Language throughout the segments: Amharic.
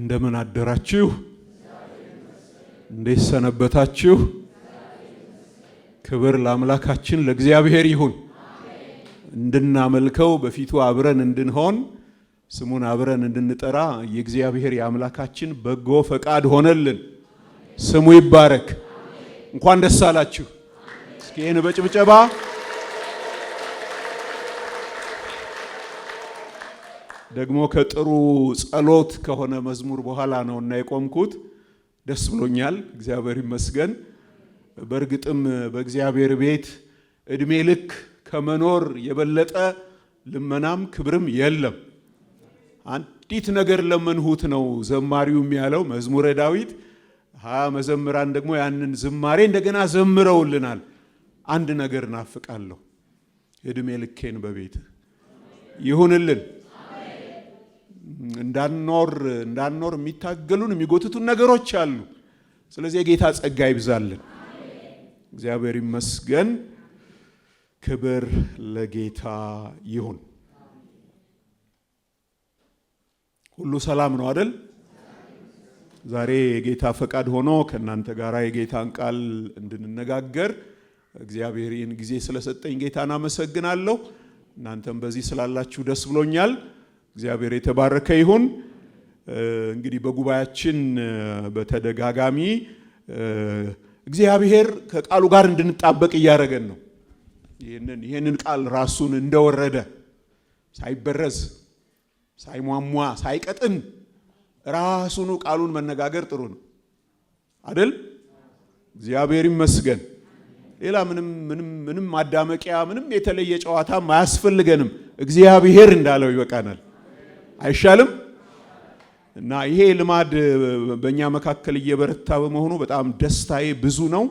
እንደምን አደራችሁ? እንዴት ሰነበታችሁ? ክብር ለአምላካችን ለእግዚአብሔር ይሁን። እንድናመልከው በፊቱ አብረን እንድንሆን ስሙን አብረን እንድንጠራ የእግዚአብሔር የአምላካችን በጎ ፈቃድ ሆነልን። ስሙ ይባረክ። እንኳን ደስ አላችሁ። እስኪ ይህን በጭብጨባ ደግሞ ከጥሩ ጸሎት ከሆነ መዝሙር በኋላ ነውና የቆምኩት። ደስ ብሎኛል። እግዚአብሔር ይመስገን። በእርግጥም በእግዚአብሔር ቤት እድሜ ልክ ከመኖር የበለጠ ልመናም ክብርም የለም። አንዲት ነገር ለመንሁት ነው ዘማሪው ያለው መዝሙረ ዳዊት። መዘምራን ደግሞ ያንን ዝማሬ እንደገና ዘምረውልናል። አንድ ነገር ናፍቃለሁ፣ እድሜ ልኬን በቤት ይሁንልን። እንዳንኖር የሚታገሉን የሚጎትቱን ነገሮች አሉ። ስለዚህ የጌታ ጸጋ ይብዛልን። እግዚአብሔር ይመስገን። ክብር ለጌታ ይሁን። ሁሉ ሰላም ነው አይደል? ዛሬ የጌታ ፈቃድ ሆኖ ከእናንተ ጋር የጌታን ቃል እንድንነጋገር እግዚአብሔር ይህን ጊዜ ስለሰጠኝ ጌታን አመሰግናለሁ። እናንተም በዚህ ስላላችሁ ደስ ብሎኛል። እግዚአብሔር የተባረከ ይሁን። እንግዲህ በጉባኤያችን በተደጋጋሚ እግዚአብሔር ከቃሉ ጋር እንድንጣበቅ እያደረገን ነው። ይህንን ቃል ራሱን እንደወረደ ሳይበረዝ ሳይሟሟ ሳይቀጥን ራሱኑ ቃሉን መነጋገር ጥሩ ነው አይደል? እግዚአብሔር ይመስገን። ሌላ ምንም ማዳመቂያ ምንም የተለየ ጨዋታም አያስፈልገንም። እግዚአብሔር እንዳለው ይበቃናል። አይሻልም? እና ይሄ ልማድ በእኛ መካከል እየበረታ በመሆኑ በጣም ደስታዬ ብዙ ነው።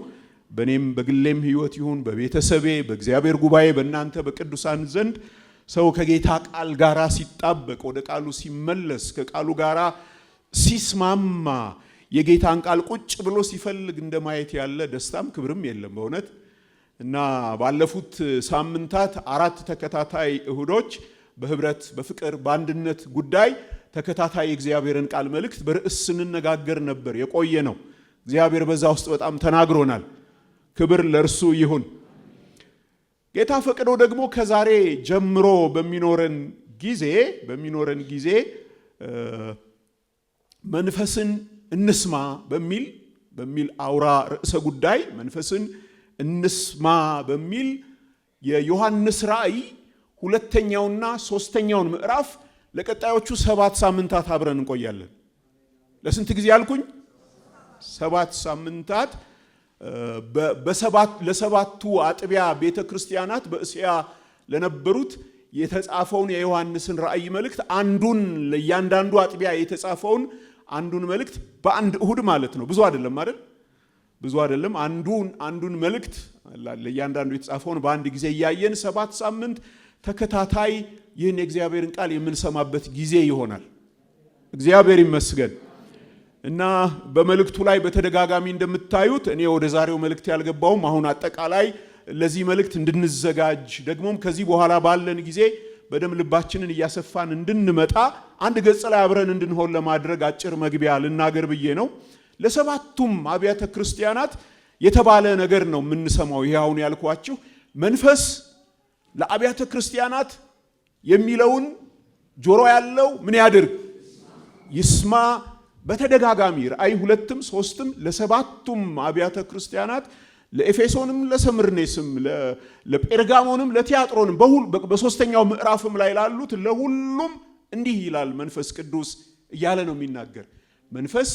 በእኔም በግሌም ሕይወት ይሁን በቤተሰቤ በእግዚአብሔር ጉባኤ በእናንተ በቅዱሳን ዘንድ ሰው ከጌታ ቃል ጋራ ሲጣበቅ ወደ ቃሉ ሲመለስ ከቃሉ ጋራ ሲስማማ የጌታን ቃል ቁጭ ብሎ ሲፈልግ እንደማየት ያለ ደስታም ክብርም የለም በእውነት። እና ባለፉት ሳምንታት 4 ተከታታይ እሁዶች በህብረት በፍቅር በአንድነት ጉዳይ ተከታታይ እግዚአብሔርን ቃል መልእክት በርዕስ ስንነጋገር ነበር የቆየ ነው። እግዚአብሔር በዛ ውስጥ በጣም ተናግሮናል። ክብር ለእርሱ ይሁን። ጌታ ፈቅዶ ደግሞ ከዛሬ ጀምሮ በሚኖረን ጊዜ መንፈስን እንስማ በሚል አውራ ርዕሰ ጉዳይ መንፈስን እንስማ በሚል የዮሐንስ ራእይ 2ኛውና 3ኛውን ምዕራፍ ለቀጣዮቹ 7 ሳምንታት አብረን እንቆያለን። ለስንት ጊዜ አልኩኝ? 7 ሳምንታት ለሰባቱ አጥቢያ ቤተክርስቲያናት በእስያ ለነበሩት የተጻፈውን የዮሐንስን ራእይ መልእክት አንዱን ለእያንዳንዱ አጥቢያ የተጻፈውን አንዱን መልእክት በአንድ እሁድ ማለት ነው። ብዙ አይደለም። አንዱን መልእክት ለእያንዳንዱ የተጻፈውን በአንድ ጊዜ እያየን 7 ሳምንት ተከታታይ ይህን የእግዚአብሔርን ቃል የምንሰማበት ጊዜ ይሆናል። እግዚአብሔር ይመስገን። እና በመልእክቱ ላይ በተደጋጋሚ እንደምታዩት እኔ ወደ ዛሬው መልእክት ያልገባውም አሁን አጠቃላይ ለዚህ መልእክት እንድንዘጋጅ ደግሞም ከዚህ በኋላ ባለን ጊዜ በደም ልባችንን እያሰፋን እንድንመጣ አንድ ገጽ ላይ አብረን እንድንሆን ለማድረግ አጭር መግቢያ ልናገር ብዬ ነው። ለሰባቱም አብያተ ክርስቲያናት የተባለ ነገር ነው የምንሰማው። ይሄ አሁን ያልኳችሁ መንፈስ ለአብያተ ክርስቲያናት የሚለውን ጆሮ ያለው ምን ያድርግ? ይስማ። በተደጋጋሚ ራእይ 2ም 3ም ለሰባቱም አብያተ ክርስቲያናት ለኤፌሶንም ለሰምርኔስም ለጴርጋሞንም ለቲያጥሮንም በ3ኛው ምዕራፍም ላይ ላሉት ለሁሉም እንዲህ ይላል መንፈስ ቅዱስ እያለ ነው የሚናገር። መንፈስ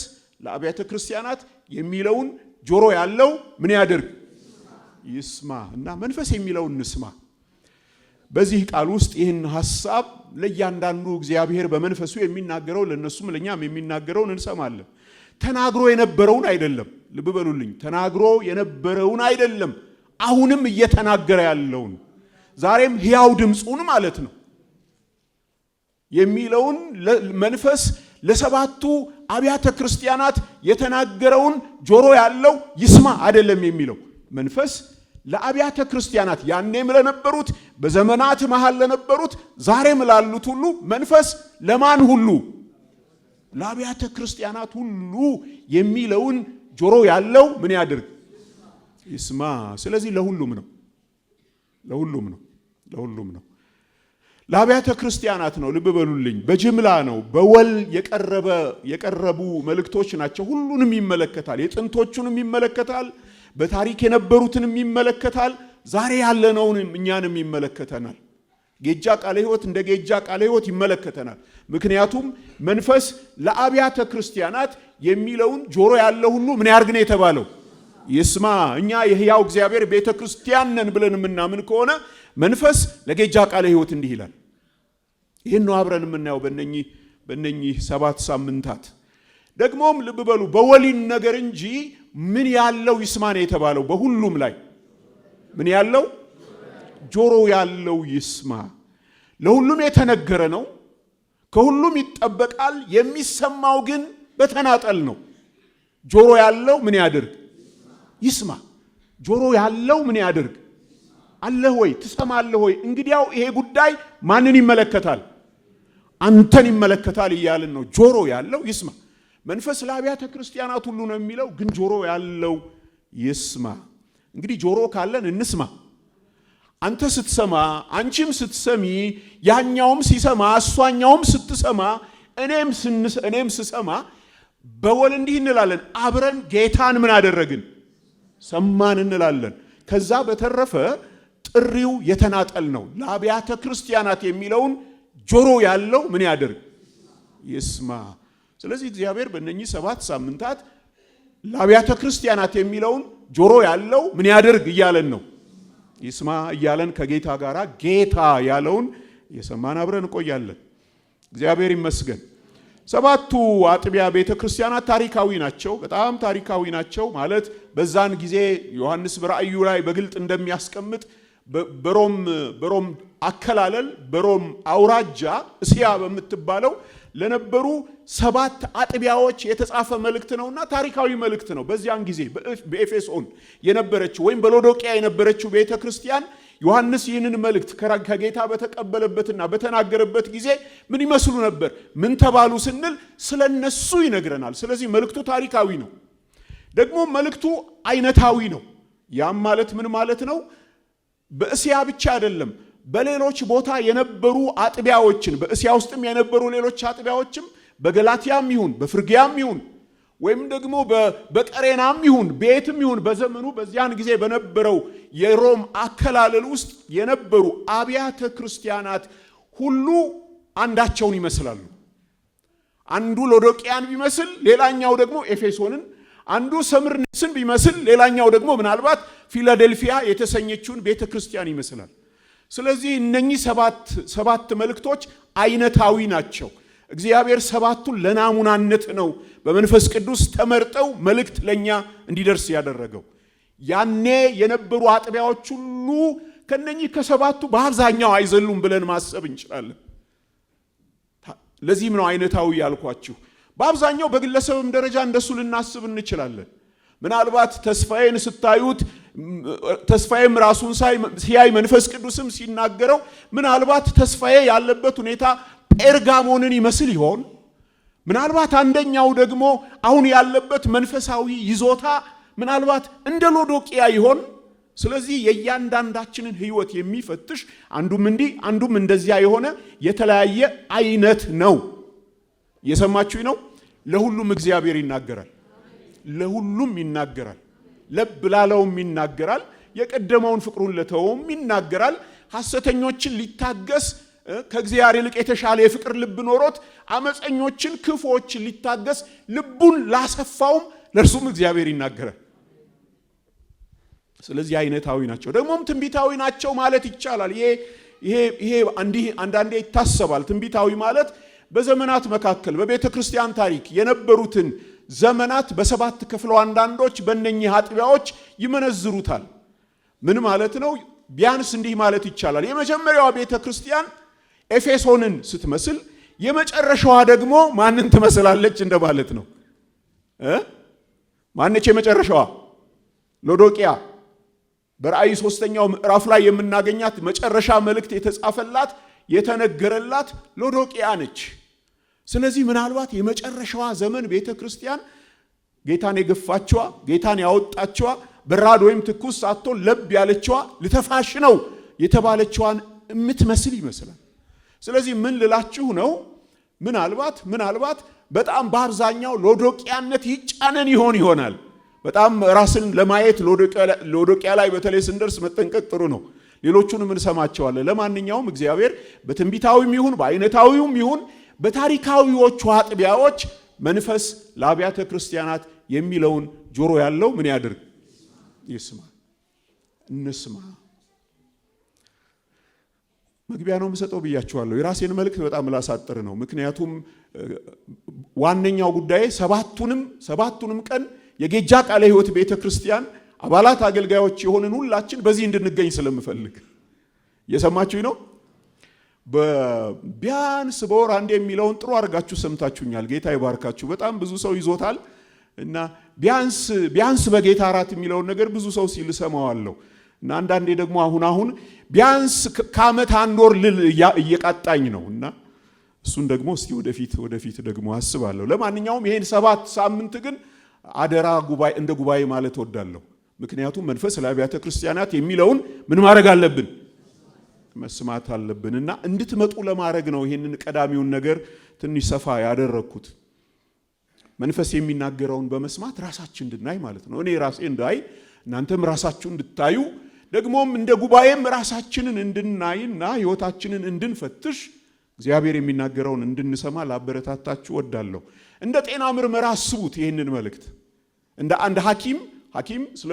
ለአብያተ ክርስቲያናት የሚለውን ጆሮ ያለው ምን ያድርግ? ይስማ። እና መንፈስ የሚለውን እንስማ። በዚህ ቃል ውስጥ ይህን ሐሳብ ለእያንዳንዱ እግዚአብሔር በመንፈሱ የሚናገረው ለነሱም ለኛም የሚናገረውን እንሰማለን። ተናግሮ የነበረውን አይደለም። ልብ በሉልኝ። ተናግሮ የነበረውን አይደለም፣ አሁንም እየተናገረ ያለውን ዛሬም ሕያው ድምጹን ማለት ነው የሚለውን መንፈስ ለሰባቱ አብያተ ክርስቲያናት የተናገረውን ጆሮ ያለው ይስማ አይደለም የሚለው መንፈስ ለአብያተ ክርስቲያናት ያኔም ለነበሩት በዘመናት መሃል ለነበሩት ዛሬም ላሉት ሁሉ መንፈስ ለማን ሁሉ ለአብያተ ክርስቲያናት ሁሉ የሚለውን ጆሮ ያለው ምን ያድርግ? ይስማ። ስለዚህ ለሁሉም ነው። ለአብያተ ክርስቲያናት ነው። ልብ በሉልኝ። በጅምላ ነው። በወል የቀረቡ መልእክቶች ናቸው። ሁሉንም ይመለከታል። የጥንቶቹንም ይመለከታል። በታሪክ የነበሩትንም ይመለከታል። ዛሬ ያለነውንም እኛንም ይመለከተናል። ጌጃ ቃለ ሕይወት እንደ ጌጃ ቃለ ሕይወት ይመለከተናል። ምክንያቱም መንፈስ ለአብያተ ክርስቲያናት የሚለውን ጆሮ ያለው ሁሉ ምን ያርግ ነው የተባለው? ይስማ። እኛ የሕያው እግዚአብሔር ቤተ ክርስቲያን ነን ብለን የምናምን ከሆነ መንፈስ ለጌጃ ቃለ ሕይወት እንዲህ ይላል። ይህን ነው አብረን የምናየው በእነኚህ 7 ሳምንታት። ደግሞም ልብ በሉ በወሊን ነገር እንጂ ምን ያለው ይስማ ነው የተባለው። በሁሉም ላይ ምን ያለው? ጆሮ ያለው ይስማ። ለሁሉም የተነገረ ነው። ከሁሉም ይጠበቃል። የሚሰማው ግን በተናጠል ነው። ጆሮ ያለው ምን ያድርግ? ይስማ። ጆሮ ያለው ምን ያድርግ? አለህ ወይ? ትሰማለህ ወይ? እንግዲያው ይሄ ጉዳይ ማንን ይመለከታል? አንተን ይመለከታል እያልን ነው። ጆሮ ያለው ይስማ። መንፈስ ለአብያተ ክርስቲያናት ሁሉ ነው የሚለው፣ ግን ጆሮ ያለው ይስማ። እንግዲህ ጆሮ ካለን እንስማ። አንተ ስትሰማ፣ አንቺም ስትሰሚ፣ ያኛውም ሲሰማ፣ እሷኛውም ስትሰማ፣ እኔም ስሰማ በወል እንዲህ እንላለን። አብረን ጌታን ምን አደረግን? ሰማን እንላለን። ከዛ በተረፈ ጥሪው የተናጠል ነው። ለአብያተ ክርስቲያናት የሚለውን ጆሮ ያለው ምን ያደርግ? ይስማ። ስለዚህ እግዚአብሔር በእነኚህ 7 ሳምንታት ለአብያተ ክርስቲያናት የሚለውን ጆሮ ያለው ምን ያደርግ እያለን ነው? ይስማ እያለን ከጌታ ጋር ጌታ ያለውን የሰማን አብረን እንቆያለን። እግዚአብሔር ይመስገን። 7ቱ አጥቢያ ቤተ ክርስቲያናት ታሪካዊ ናቸው። በጣም ታሪካዊ ናቸው። ማለት በዛን ጊዜ ዮሐንስ በራእዩ ላይ በግልጥ እንደሚያስቀምጥ በሮም አከላለል በሮም አውራጃ እስያ በምትባለው ለነበሩ 7 አጥቢያዎች የተጻፈ መልእክት ነውና ታሪካዊ መልእክት ነው። በዚያን ጊዜ በኤፌሶን የነበረችው ወይም በሎዶቅያ የነበረችው ቤተ ክርስቲያን ዮሐንስ ይህንን መልእክት ከጌታ በተቀበለበትና በተናገረበት ጊዜ ምን ይመስሉ ነበር? ምን ተባሉ ስንል ስለነሱ ይነግረናል። ስለዚህ መልእክቱ ታሪካዊ ነው። ደግሞ መልእክቱ አይነታዊ ነው። ያም ማለት ምን ማለት ነው? በእስያ ብቻ አይደለም፣ በሌሎች ቦታ የነበሩ አጥቢያዎችን፣ በእስያ ውስጥም የነበሩ ሌሎች አጥቢያዎችም በገላትያም ይሁን በፍርግያም ይሁን ወይም ደግሞ በቀሬናም ይሁን ቤትም ይሁን በዘመኑ በዚያን ጊዜ በነበረው የሮም አከላለል ውስጥ የነበሩ አብያተ ክርስቲያናት ሁሉ አንዳቸውን ይመስላሉ። አንዱ ሎዶቅያን ቢመስል ሌላኛው ደግሞ ኤፌሶንን፣ አንዱ ሰምርኔስን ቢመስል ሌላኛው ደግሞ ምናልባት ፊላዴልፊያ የተሰኘችውን ቤተ ክርስቲያን ይመስላል። ስለዚህ እነኚህ 7 መልእክቶች አይነታዊ ናቸው። እግዚአብሔር 7ቱን ለናሙናነት ነው በመንፈስ ቅዱስ ተመርጠው መልእክት ለኛ እንዲደርስ ያደረገው። ያኔ የነበሩ አጥቢያዎች ሁሉ ከነኚህ ከ7ቱ በአብዛኛው አይዘሉም ብለን ማሰብ እንችላለን። ለዚህም ነው አይነታዊ ያልኳችሁ። በአብዛኛው በግለሰብም ደረጃ እንደሱ ልናስብ እንችላለን። ምናልባት ተስፋዬን ስታዩት ተስፋዬም ራሱን ሲያይ መንፈስ ቅዱስም ሲናገረው ምናልባት ተስፋዬ ያለበት ሁኔታ ጴርጋሞንን ይመስል ይሆን? ምናልባት አንደኛው ደግሞ አሁን ያለበት መንፈሳዊ ይዞታ ምናልባት እንደ ሎዶቅያ ይሆን? ስለዚህ የእያንዳንዳችንን ሕይወት የሚፈትሽ አንዱም እንዲህ አንዱም እንደዚያ የሆነ የተለያየ አይነት ነው። እየሰማችሁኝ ነው? ለሁሉም እግዚአብሔር ይናገራል። ለሁሉም ይናገራል። ለብ ላለውም ይናገራል። የቀደመውን ፍቅሩን ለተወውም ይናገራል። ሐሰተኞችን ሊታገስ ከእግዚአብሔር ይልቅ የተሻለ የፍቅር ልብ ኖሮት አመፀኞችን ክፉዎችን ሊታገስ ልቡን ላሰፋውም ለእርሱም እግዚአብሔር ይናገራል። ስለዚህ አይነታዊ ናቸው፣ ደግሞም ትንቢታዊ ናቸው ማለት ይቻላል። ይሄ አንዳንዴ ይታሰባል። ትንቢታዊ ማለት በዘመናት መካከል በቤተ ክርስቲያን ታሪክ የነበሩትን ዘመናት በ7 ክፍለው አንዳንዶች በእነኚህ አጥቢያዎች ይመነዝሩታል። ምን ማለት ነው? ቢያንስ እንዲህ ማለት ይቻላል። የመጀመሪያዋ ቤተ ክርስቲያን ኤፌሶንን ስትመስል የመጨረሻዋ ደግሞ ማንን ትመስላለች እንደማለት ነው። ማነች የመጨረሻዋ? ሎዶቅያ። በራእይ 3ኛው ምዕራፍ ላይ የምናገኛት መጨረሻ መልእክት የተጻፈላት የተነገረላት ሎዶቅያ ነች። ስለዚህ ምናልባት የመጨረሻዋ ዘመን ቤተክርስቲያን ጌታን የገፋችዋ ጌታን ያወጣችዋ በራድ ወይም ትኩስ ሳትሆን ለብ ያለችዋ ልተፋሽ ነው የተባለችዋን እምትመስል ይመስላል። ስለዚህ ምን ልላችሁ ነው? ምናልባት በጣም በአብዛኛው ሎዶቅያነት ይጫነን ይሆናል። በጣም ራስን ለማየት ሎዶቅያ ላይ በተለይ ስንደርስ መጠንቀቅ ጥሩ ነው። ሌሎቹንም እንሰማቸዋለን። ለማንኛውም እግዚአብሔር በትንቢታዊም ይሁን በአይነታዊውም ይሁን በታሪካዊዎቹ አጥቢያዎች መንፈስ ለአብያተ ክርስቲያናት የሚለውን ጆሮ ያለው ምን ያድርግ? ይስማ። እንስማ። መግቢያ ነው የምሰጠው ብያችኋለሁ። የራሴን መልእክት በጣም ላሳጥር ነው። ምክንያቱም ዋነኛው ጉዳይ ሰባቱንም ቀን የጌጃ ቃለ ሕይወት ቤተክርስቲያን አባላት አገልጋዮች የሆንን ሁላችን በዚህ እንድንገኝ ስለምፈልግ እየሰማችሁኝ ነው። ቢያንስ በወር አንድ የሚለውን ጥሩ አድርጋችሁ ሰምታችሁኛል። ጌታ ይባርካችሁ። በጣም ብዙ ሰው ይዞታል እና ቢያንስ በጌታ እራት የሚለውን ነገር ብዙ ሰው ሲል ሰማዋለሁ እና አንዳንዴ ደግሞ አሁን ቢያንስ ከዓመት አንድ ወር ልል እየቃጣኝ ነው እና እሱን ደግሞ እስቲ ወደፊት ደግሞ አስባለሁ። ለማንኛውም ይሄን 7 ሳምንት ግን አደራ እንደ ጉባኤ ማለት እወዳለሁ። ምክንያቱም መንፈስ ለአብያተ ክርስቲያናት የሚለውን ምን ማድረግ አለብን? መስማት አለብንና እንድትመጡ ለማድረግ ነው ይሄንን ቀዳሚውን ነገር ትንሽ ሰፋ ያደረኩት። መንፈስ የሚናገረውን በመስማት ራሳችን እንድናይ ማለት ነው። እኔ ራሴ እንዳይ እናንተም ራሳችሁ እንድታዩ ደግሞም እንደ ጉባኤም ራሳችንን እንድናይና ሕይወታችንን እንድንፈትሽ እግዚአብሔር የሚናገረውን እንድንሰማ ላበረታታችሁ ወዳለሁ። እንደ ጤና ምርመራ አስቡት ይሄንን መልእክት። እንደ አንድ ሐኪም ስለ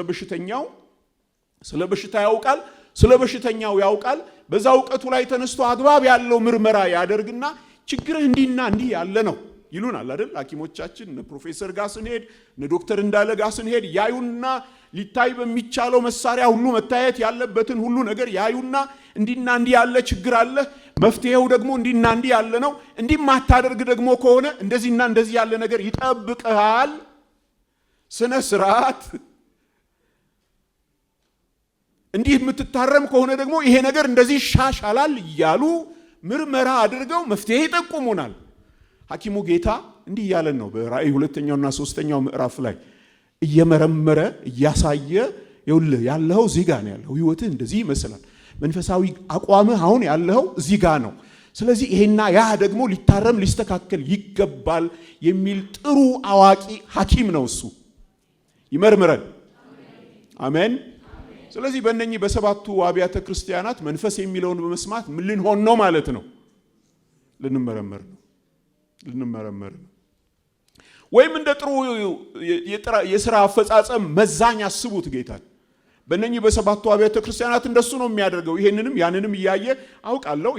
በሽታ ያውቃል፣ ስለ በሽተኛው ያውቃል። በዛ ዕውቀቱ ላይ ተነስቶ አግባብ ያለው ምርመራ ያደርግና ችግርህ እንዲህና እንዲህ ያለ ነው ይሉናል አይደል? ሐኪሞቻችን እነ ፕሮፌሰር ጋር ስንሄድ እነ ዶክተር እንዳለ ጋር ስንሄድ ያዩና ሊታይ በሚቻለው መሳሪያ ሁሉ መታየት ያለበትን ሁሉ ነገር ያዩና እንዲህና እንዲህ ያለ ችግር አለ፣ መፍትሄው ደግሞ እንዲህና እንዲህ ያለ ነው፣ እንዲህ ማታደርግ ደግሞ ከሆነ እንደዚህና እንደዚህ ያለ ነገር ይጠብቅሃል፣ ስነ ስርዓት እንዲህ የምትታረም ከሆነ ደግሞ ይሄ ነገር እንደዚህ ይሻሻላል እያሉ ምርመራ አድርገው መፍትሄ ይጠቁሙናል። ሐኪሙ ጌታ እንዲህ እያለን ነው በራእይ 2ኛውና 3ኛው ምዕራፍ ላይ እየመረመረ እያሳየ ይኸውልህ ያለኸው እዚህ ጋር ነው ያለው፣ ህይወትህ እንደዚህ ይመስላል፣ መንፈሳዊ አቋምህ አሁን ያለኸው እዚህ ጋር ነው፣ ስለዚህ ይሄና ያ ደግሞ ሊታረም ሊስተካከል ይገባል የሚል ጥሩ አዋቂ ሐኪም ነው እሱ። ይመርምረን። አሜን። ስለዚህ በእነኚህ በሰባቱ አብያተ ክርስቲያናት መንፈስ የሚለውን በመስማት ምን ልንሆን ነው ማለት ነው? ልንመረመር ነው። ወይም እንደ ጥሩ የሥራ አፈጻጸም መዛኝ አስቡት ጌታን። በእነኚህ በሰባቱ አብያተ ክርስቲያናት እንደሱ ነው የሚያደርገው። ይሄንንም ያንንም እያየ አውቃለሁ፣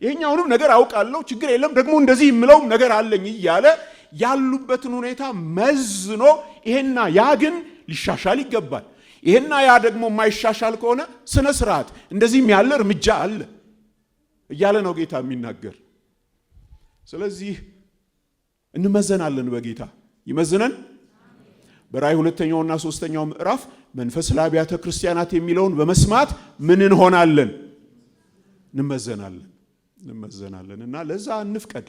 ይሄኛውንም ነገር አውቃለሁ፣ ችግር የለም ደግሞ እንደዚህ የምለውም ነገር አለኝ እያለ ያሉበትን ሁኔታ መዝኖ ይሄና ያ ግን ሊሻሻል ይገባል፣ ይሄና ያ ደግሞ የማይሻሻል ከሆነ ስነ ስርዓት እንደዚህም ያለ እርምጃ አለ እያለ ነው ጌታ የሚናገር። ስለዚህ እንመዘናለን፣ በጌታ ይመዝነን። በራእይ 2ኛውና 3ኛው ምዕራፍ መንፈስ ለአብያተ ክርስቲያናት የሚለውን በመስማት ምን እንሆናለን? እንመዘናለን። እና ለዛ እንፍቀድ።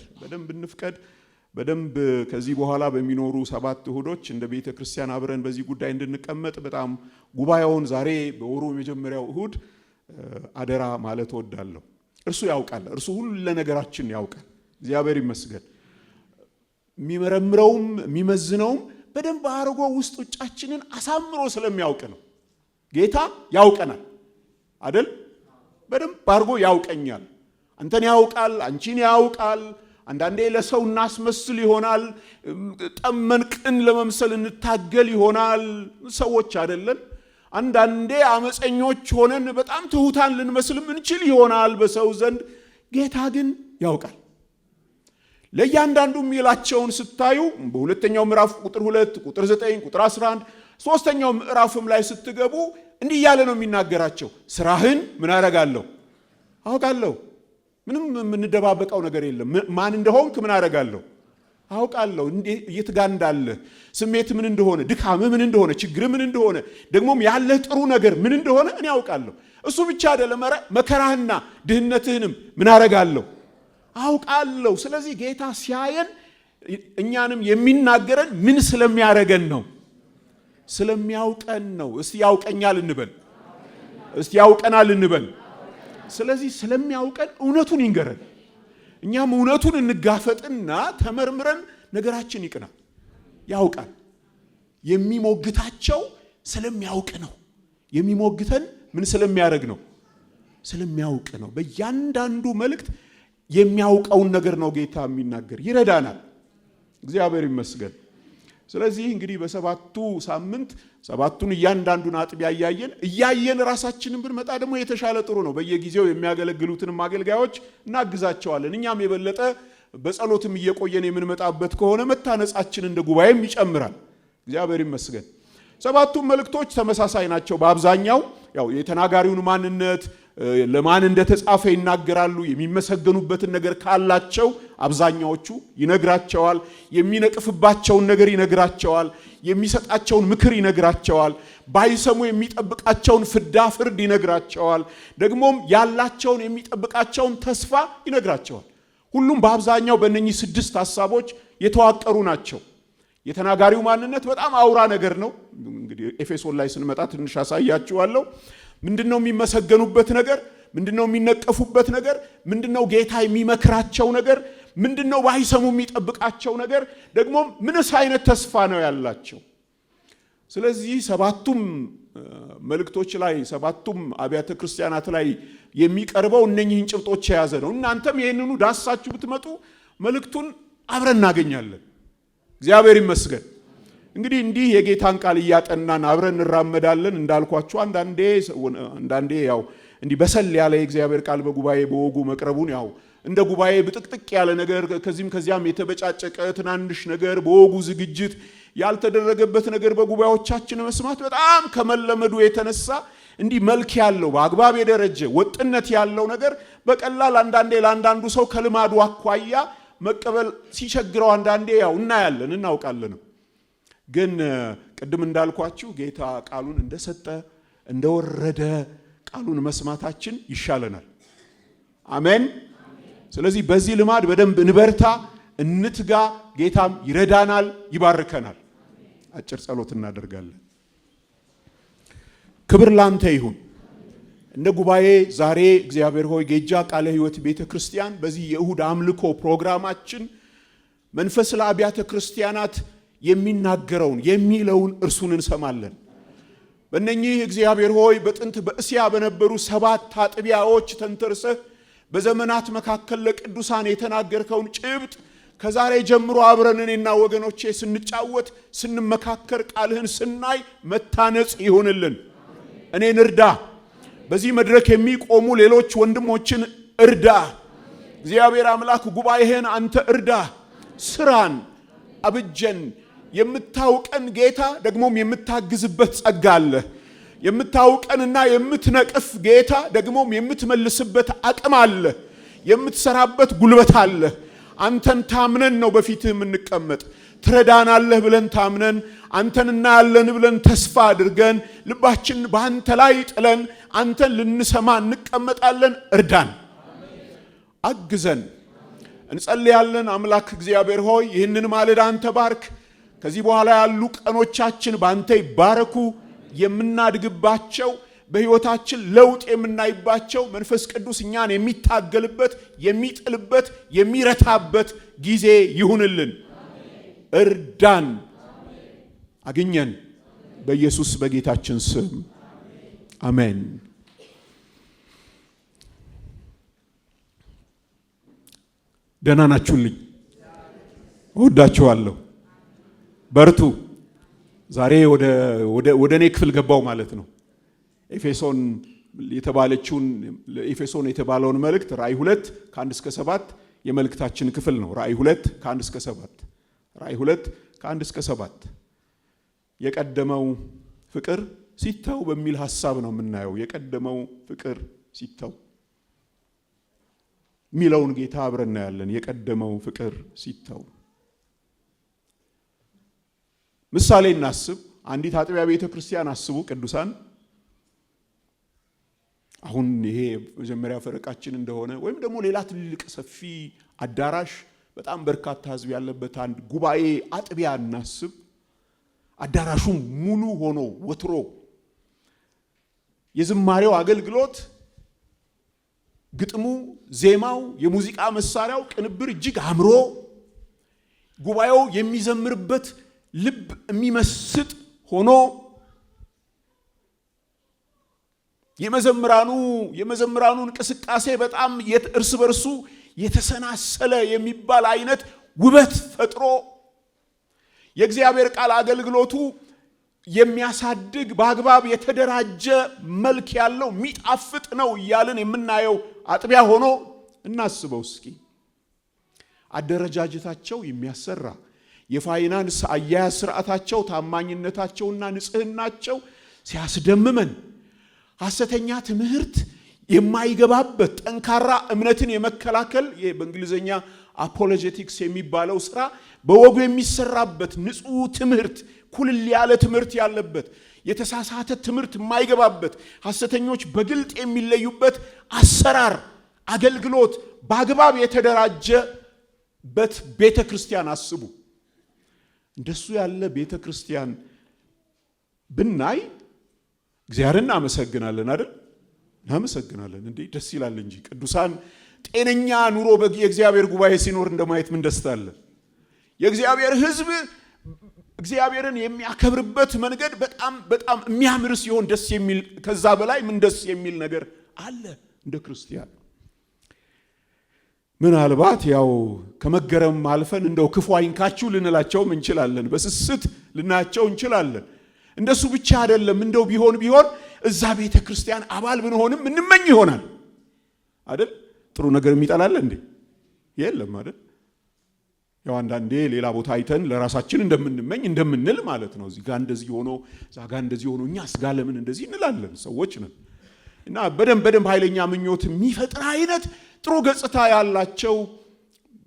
በደንብ ከዚህ በኋላ በሚኖሩ 7 እሁዶች እንደ ቤተ ክርስቲያን አብረን በዚህ ጉዳይ እንድንቀመጥ በጣም ጉባኤውን ዛሬ በወሩ የመጀመሪያው እሁድ አደራ ማለት እወዳለሁ። እርሱ ያውቃል፣ እርሱ ሁሉ ነገራችን ያውቃል። እግዚአብሔር ይመስገን። የሚመረምረውም የሚመዝነውም በደንብ አርጎ ውስጥ ውጫችንን አሳምሮ ስለሚያውቅ ነው። ጌታ ያውቀናል አይደል? በደንብ አርጎ ያውቀኛል። አንተን ያውቃል፣ አንቺን ያውቃል። አንዳንዴ ለሰው እናስመስል ይሆናል፣ ጠመን ቅን ለመምሰል እንታገል ይሆናል። ሰዎች አይደለን። አንዳንዴ አመፀኞች ሆነን በጣም ትሁታን ልንመስልም እንችል ይሆናል በሰው ዘንድ። ጌታ ግን ያውቃል። ለእያንዳንዱ የሚላቸውን ስታዩ በሁለተኛው ምዕራፍ ቁጥር 2 ቁጥር 9 ቁጥር 11 ሶስተኛው ምዕራፍም ላይ ስትገቡ እንዲህ ያለ ነው የሚናገራቸው። ስራህን ምን አደርጋለሁ? አውቃለሁ። ምንም የምንደባበቀው ነገር የለም። ማን እንደሆንክ ምን አደርጋለሁ? አውቃለሁ። የት ጋር እንዳለህ፣ ስሜት ምን እንደሆነ፣ ድካም ምን እንደሆነ፣ ችግር ምን እንደሆነ፣ ደግሞም ያለህ ጥሩ ነገር ምን እንደሆነ እኔ አውቃለሁ። እሱ ብቻ አይደለም፣ መከራህና ድህነትህንም ምን አደርጋለሁ? አውቃለሁ። ስለዚህ ጌታ ሲያየን እኛንም የሚናገረን ምን ስለሚያረገን ነው? ስለሚያውቀን ነው። እስቲ ያውቀኛል እንበል። እስቲ ያውቀናል እንበል። ስለዚህ ስለሚያውቀን እውነቱን ይንገረን። እኛም እውነቱን እንጋፈጥና ተመርምረን ነገራችን ይቅናል። ያውቃል። የሚሞግታቸው ስለሚያውቅ ነው። የሚሞግተን ምን ስለሚያደርግ ነው? ስለሚያውቅ ነው። በእያንዳንዱ መልእክት የሚያውቀውን ነገር ነው ጌታ የሚናገር። ይረዳናል። እግዚአብሔር ይመስገን። ስለዚህ እንግዲህ በሰባቱ ሳምንት ሰባቱን እያንዳንዱን አጥቢያ እያየን ራሳችንን ብንመጣ ደግሞ የተሻለ ጥሩ ነው። በየጊዜው የሚያገለግሉትንም አገልጋዮች እናግዛቸዋለን። እኛም የበለጠ በጸሎትም እየቆየን የምንመጣበት ከሆነ መታነጻችን እንደ ጉባኤም ይጨምራል። እግዚአብሔር ይመስገን። ሰባቱም መልእክቶች ተመሳሳይ ናቸው። በአብዛኛው ያው የተናጋሪውን ማንነት ለማን እንደተጻፈ ይናገራሉ። የሚመሰገኑበትን ነገር ካላቸው አብዛኛዎቹ ይነግራቸዋል። የሚነቅፍባቸውን ነገር ይነግራቸዋል። የሚሰጣቸውን ምክር ይነግራቸዋል። ባይሰሙ የሚጠብቃቸውን ፍርድ ይነግራቸዋል። ደግሞም ያላቸውን የሚጠብቃቸውን ተስፋ ይነግራቸዋል። ሁሉም በአብዛኛው በእነኚህ 6 ሐሳቦች የተዋቀሩ ናቸው። የተናጋሪው ማንነት በጣም አውራ ነገር ነው። እንግዲህ ኤፌሶን ላይ ስንመጣ ትንሽ አሳያችኋለሁ። ምንድነው የሚመሰገኑበት ነገር? ምንድነው የሚነቀፉበት ነገር? ምንድነው ጌታ የሚመክራቸው ነገር? ምንድነው ባይሰሙ የሚጠብቃቸው ነገር? ደግሞ ምንስ አይነት ተስፋ ነው ያላቸው? ስለዚህ ሰባቱም መልእክቶች ላይ ሰባቱም አብያተ ክርስቲያናት ላይ የሚቀርበው እነኚህን ጭብጦች የያዘ ነው። እናንተም ይሄንኑ ዳሳችሁ ብትመጡ መልእክቱን አብረን እናገኛለን። እግዚአብሔር ይመስገን። እንግዲህ እንዲህ የጌታን ቃል እያጠናን አብረን እንራመዳለን። እንዳልኳችሁ አንዳንዴ ያው እንዲህ በሰል ያለ የእግዚአብሔር ቃል በጉባኤ በወጉ መቅረቡን ያው እንደ ጉባኤ ብጥቅጥቅ ያለ ነገር ከዚያም የተበጫጨቀ ትናንሽ ነገር በወጉ ዝግጅት ያልተደረገበት ነገር በጉባኤዎቻችን መስማት በጣም ከመለመዱ የተነሳ እንዲህ መልክ ያለው በአግባብ የደረጀ ወጥነት ያለው ነገር በቀላል አንዳንዴ ለአንዳንዱ ሰው ከልማዱ አኳያ መቀበል ሲቸግረው አንዳንዴ ያው እናያለን እናውቃለን። ግን ቅድም እንዳልኳችሁ ጌታ ቃሉን እንደሰጠ እንደወረደ ቃሉን መስማታችን ይሻለናል። አሜን። ስለዚህ በዚህ ልማድ በደንብ እንበርታ፣ እንትጋ። ጌታም ይረዳናል፣ ይባርከናል። አጭር ጸሎት እናደርጋለን። ክብር ላንተ ይሁን። እንደ ጉባኤ ዛሬ እግዚአብሔር ሆይ ጌጃ ቃለ ሕይወት ቤተክርስቲያን በዚህ የእሁድ አምልኮ ፕሮግራማችን መንፈስ ለአብያተ ክርስቲያናት የሚናገረውን የሚለውን እርሱን እንሰማለን። በእነኚህ እግዚአብሔር ሆይ በጥንት በእስያ በነበሩ 7 አጥቢያዎች ተንተርሰህ በዘመናት መካከል ለቅዱሳን የተናገርከውን ጭብጥ ከዛሬ ጀምሮ አብረን እኔና ወገኖቼ ስንጫወት ስንመካከር ቃልህን ስናይ መታነጽ ይሁንልን። እኔን እርዳ። በዚህ መድረክ የሚቆሙ ሌሎች ወንድሞችን እርዳ። እግዚአብሔር አምላክ ጉባኤህን አንተ እርዳ። ስራን አብጀን። የምታውቀን ጌታ ደግሞም የምታግዝበት ጸጋ አለ። የምታውቀንና የምትነቅፍ ጌታ ደግሞም የምትመልስበት አቅም አለ። የምትሰራበት ጉልበት አለ። አንተን ታምነን ነው በፊትህ የምንቀመጥ። ትረዳናለህ ብለን ታምነን አንተን እናያለን ብለን ተስፋ አድርገን ልባችን በአንተ ላይ ጥለን አንተን ልንሰማ እንቀመጣለን። እርዳን፣ አግዘን እንጸልያለን። አምላክ እግዚአብሔር ሆይ ይህንን ማለዳ አንተ ባርክ። ከዚህ በኋላ ያሉ ቀኖቻችን በአንተ ይባረኩ። የምናድግባቸው በሕይወታችን ለውጥ የምናይባቸው መንፈስ ቅዱስ እኛን የሚታገልበት የሚጥልበት የሚረታበት ጊዜ ይሁንልን። እርዳን፣ አግኘን። በኢየሱስ በጌታችን ስም አሜን። ደህና ናችሁልኝ? እወዳችኋለሁ። በርቱ። ዛሬ ወደ እኔ ክፍል ገባው ማለት ነው። ኤፌሶን የተባለውን መልእክት ራእይ 2 ከ1 እስከ 7 የመልእክታችን ክፍል ነው። ራእይ 2 ከ1 እስከ 7 ራእይ 2 ከ1 እስከ 7 የቀደመው ፍቅር ሲተው በሚል ሐሳብ ነው የምናየው። የቀደመው ፍቅር ሲተው ሚለውን ጌታ አብረን እናያለን። የቀደመው ፍቅር ሲተው ምሳሌ እናስብ። አንዲት አጥቢያ ቤተ ክርስቲያን አስቡ ቅዱሳን። አሁን ይሄ መጀመሪያ ፈረቃችን እንደሆነ ወይም ደግሞ ሌላ ትልቅ ሰፊ አዳራሽ በጣም በርካታ ህዝብ ያለበት አንድ ጉባኤ አጥቢያ እናስብ። አዳራሹ ሙሉ ሆኖ ወትሮ የዝማሬው አገልግሎት፣ ግጥሙ፣ ዜማው፣ የሙዚቃ መሳሪያው ቅንብር እጅግ አምሮ ጉባኤው የሚዘምርበት ልብ የሚመስጥ ሆኖ የመዘምራኑ እንቅስቃሴ በጣም እርስ በርሱ የተሰናሰለ የሚባል አይነት ውበት ፈጥሮ የእግዚአብሔር ቃል አገልግሎቱ የሚያሳድግ በአግባብ የተደራጀ መልክ ያለው የሚጣፍጥ ነው እያልን የምናየው አጥቢያ ሆኖ እናስበው እስኪ። አደረጃጀታቸው የሚያሰራ፣ የፋይናንስ አያያዝ ስርዓታቸው፣ ታማኝነታቸውና ንጽህናቸው ሲያስደምመን፣ ሐሰተኛ ትምህርት የማይገባበት ጠንካራ እምነትን የመከላከል በእንግሊዘኛ አፖሎጀቲክስ የሚባለው ስራ በወጉ የሚሰራበት ንጹህ ትምህርት፣ ኩልል ያለ ትምህርት ያለበት፣ የተሳሳተ ትምህርት የማይገባበት፣ ሐሰተኞች በግልጥ የሚለዩበት አሰራር አገልግሎት በአግባብ የተደራጀበት ቤተክርስቲያን አስቡ። እንደሱ ያለ ቤተክርስቲያን ብናይ እግዚአብሔርን እናመሰግናለን አይደል? እናመሰግናለን እንዴ! ደስ ይላል እንጂ ቅዱሳን ጤነኛ ኑሮ የእግዚአብሔር ጉባኤ ሲኖር እንደማየት ምን ደስታ አለ። የእግዚአብሔር ሕዝብ እግዚአብሔርን የሚያከብርበት መንገድ በጣም የሚያምር ሲሆን ደስ የሚል፣ ከዛ በላይ ምን ደስ የሚል ነገር አለ እንደ ክርስቲያን። ምናልባት ያው ከመገረም አልፈን እንደው ክፉ አይንካችሁ ልንላቸውም እንችላለን፣ በስስት ልናቸው እንችላለን። እንደሱ ብቻ አይደለም፣ እንደው ቢሆን እዛ ቤተ ክርስቲያን አባል ብንሆንም እንመኝ ይሆናል አይደል? ጥሩ ነገር የሚጠላል እንዴ? የለም አይደል? ያው አንዳንዴ ሌላ ቦታ አይተን ለራሳችን እንደምንመኝ እንደምንል ማለት ነው። እዚህ ጋር እንደዚህ ሆኖ እዛ ጋር እንደዚህ ሆኖ እኛስ ጋር ለምን እንደዚህ እንላለን? ሰዎች ነን። እና በደንብ ኃይለኛ ምኞት የሚፈጥር አይነት ጥሩ ገጽታ ያላቸው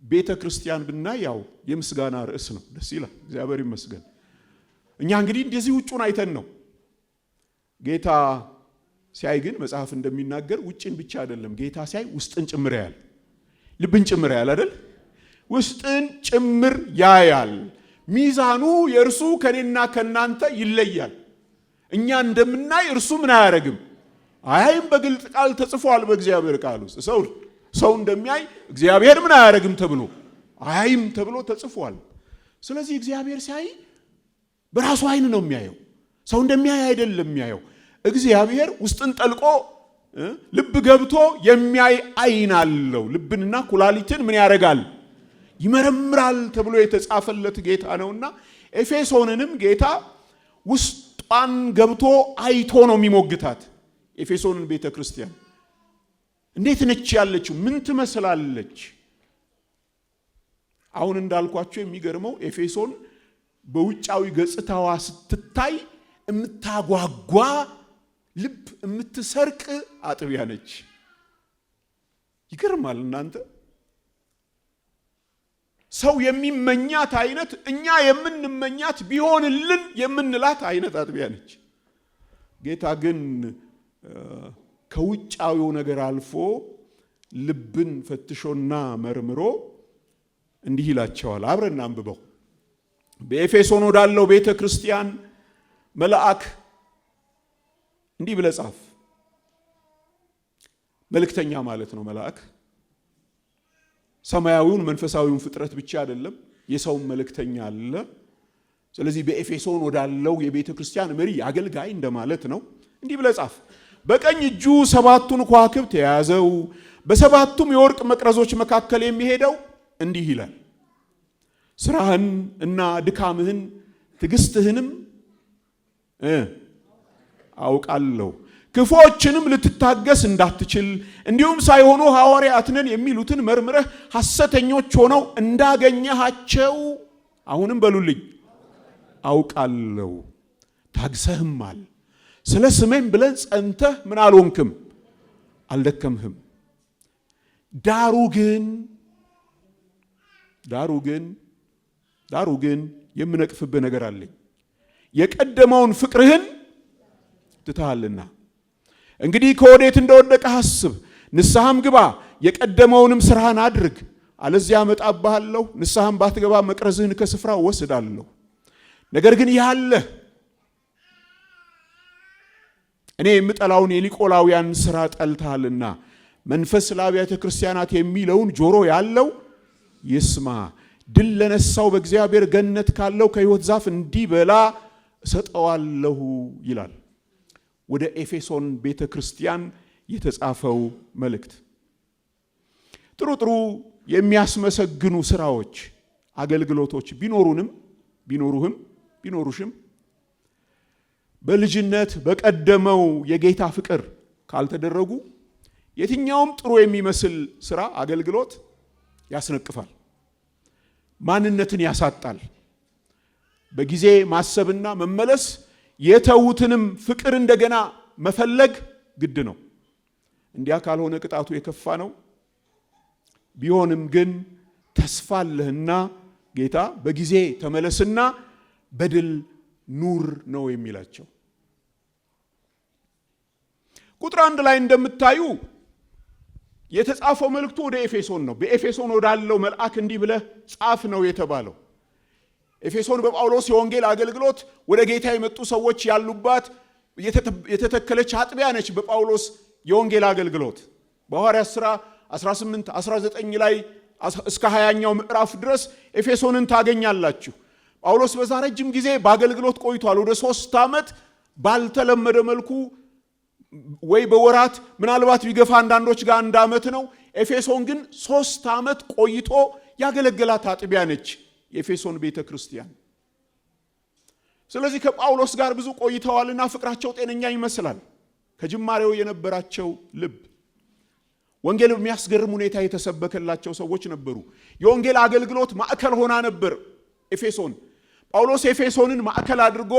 ቤተ ክርስቲያን ብናይ ያው የምስጋና ርዕስ ነው። ደስ ይላል። እግዚአብሔር ይመስገን። እኛ እንግዲህ እንደዚህ ውጩን አይተን ነው። ጌታ ሲያይ ግን መጽሐፍ እንደሚናገር ውጭን ብቻ አይደለም ጌታ ሲያይ ውስጥን ጭምር ያያል፣ ልብን ጭምር ያያል አይደል? ውስጥን ጭምር ያያል። ሚዛኑ የእርሱ ከኔና ከናንተ ይለያል። እኛ እንደምናይ እርሱ ምን አያረግም? አያይም። በግልጥ ቃል ተጽፏል በእግዚአብሔር ቃል ውስጥ ሰው እንደሚያይ እግዚአብሔር ምን አያረግም ተብሎ አያይም ተብሎ ተጽፏል። ስለዚህ እግዚአብሔር ሲያይ በራሱ አይን ነው የሚያየው። ሰው እንደሚያይ አይደለም የሚያየው። እግዚአብሔር ውስጥን ጠልቆ ልብ ገብቶ የሚያይ አይን አለው። ልብንና ኩላሊትን ምን ያደርጋል? ይመረምራል ተብሎ የተጻፈለት ጌታ ነውና ኤፌሶንንም ጌታ ውስጧን ገብቶ አይቶ ነው የሚሞግታት። ኤፌሶንን ቤተ ክርስቲያን እንዴት ነች ያለችው? ምን ትመስላለች? አሁን እንዳልኳቸው የሚገርመው ኤፌሶን በውጫዊ ገጽታዋ ስትታይ የምታጓጓ ልብ የምትሰርቅ አጥቢያ ነች። ይገርማል እናንተ። ሰው የሚመኛት አይነት እኛ የምንመኛት ቢሆንልን የምንላት አይነት አጥቢያ ነች። ጌታ ግን ከውጫዊው ነገር አልፎ ልብን ፈትሾና መርምሮ እንዲህ ይላቸዋል። አብረን አንብበው። በኤፌሶን ወዳለው ቤተ ክርስቲያን መልአክ እንዲህ ብለህ ጻፍ። መልእክተኛ ማለት ነው መልአክ። ሰማያዊውን መንፈሳዊውን ፍጥረት ብቻ አይደለም፣ የሰውን መልእክተኛ አለ። ስለዚህ በኤፌሶን ወዳለው የቤተ ክርስቲያን መሪ አገልጋይ እንደማለት ነው። እንዲህ ብለህ ጻፍ። በቀኝ እጁ 7ቱን ከዋክብት የያዘው በሰባቱም የወርቅ መቅረዞች መካከል የሚሄደው እንዲህ ይላል፣ ስራህን እና ድካምህን ትዕግስትህንም አውቃለሁ። ክፉዎችንም ልትታገስ እንዳትችል እንዲሁም ሳይሆኑ ሐዋርያት ነን የሚሉትን መርምረህ ሐሰተኞች ሆነው እንዳገኘሃቸው አሁንም በሉልኝ አውቃለሁ። ታግሰህማል። ስለ ስሜም ብለን ጸንተህ ምን አልሆንክም? አልደከምህም። ዳሩ ግን የምነቅፍብህ ነገር አለኝ። የቀደመውን ፍቅርህን ትተሃልና እንግዲህ ከወዴት እንደወደቀህ አስብ፣ ንስሐም ግባ፣ የቀደመውንም ስራህን አድርግ። አለዚያ አመጣብሃለሁ፣ ንስሐም ባትገባ መቅረዝህን ከስፍራው ወስዳለሁ። ነገር ግን ያለ እኔ የምጠላውን የኒቆላውያን ሥራ ጠልተሃልና መንፈስ ለአብያተ ክርስቲያናት የሚለውን ጆሮ ያለው ይስማ። ድል ለነሳው በእግዚአብሔር ገነት ካለው ከሕይወት ዛፍ እንዲበላ እሰጠዋለሁ ይላል። ወደ ኤፌሶን ቤተ ክርስቲያን የተጻፈው መልእክት ጥሩ ጥሩ የሚያስመሰግኑ ስራዎች፣ አገልግሎቶች ቢኖሩሽም በልጅነት በቀደመው የጌታ ፍቅር ካልተደረጉ የትኛውም ጥሩ የሚመስል ስራ አገልግሎት ያስነቅፋል፣ ማንነትን ያሳጣል። በጊዜ ማሰብና መመለስ የተውትንም ፍቅር እንደገና መፈለግ ግድ ነው። እንዲያ ካልሆነ ቅጣቱ የከፋ ነው። ቢሆንም ግን ተስፋ አለህና ጌታ በጊዜ ተመለስና በድል ኑር ነው የሚላቸው። ቁጥር 1 ላይ እንደምታዩ የተጻፈው መልእክቱ ወደ ኤፌሶን ነው። በኤፌሶን ወዳለው መልአክ እንዲህ ብለህ ጻፍ ነው የተባለው። ኤፌሶን በጳውሎስ የወንጌል አገልግሎት ወደ ጌታ የመጡ ሰዎች ያሉባት የተተከለች አጥቢያ ነች። በጳውሎስ የወንጌል አገልግሎት በሐዋርያት ሥራ 18 19 ላይ እስከ 20ኛው ምዕራፍ ድረስ ኤፌሶንን ታገኛላችሁ። ጳውሎስ በዛ ረጅም ጊዜ በአገልግሎት ቆይቷል። ወደ 3 ዓመት ባልተለመደ መልኩ ወይ በወራት ምናልባት ቢገፋ አንዳንዶች ጋር 1 ዓመት ነው። ኤፌሶን ግን 3 ዓመት ቆይቶ ያገለገላት አጥቢያ ነች የኤፌሶን ቤተ ክርስቲያን። ስለዚህ ከጳውሎስ ጋር ብዙ ቆይተዋልና ፍቅራቸው ጤነኛ ይመስላል። ከጅማሬው የነበራቸው ልብ ወንጌል በሚያስገርም ሁኔታ የተሰበከላቸው ሰዎች ነበሩ። የወንጌል አገልግሎት ማዕከል ሆና ነበር ኤፌሶን። ጳውሎስ ኤፌሶንን ማዕከል አድርጎ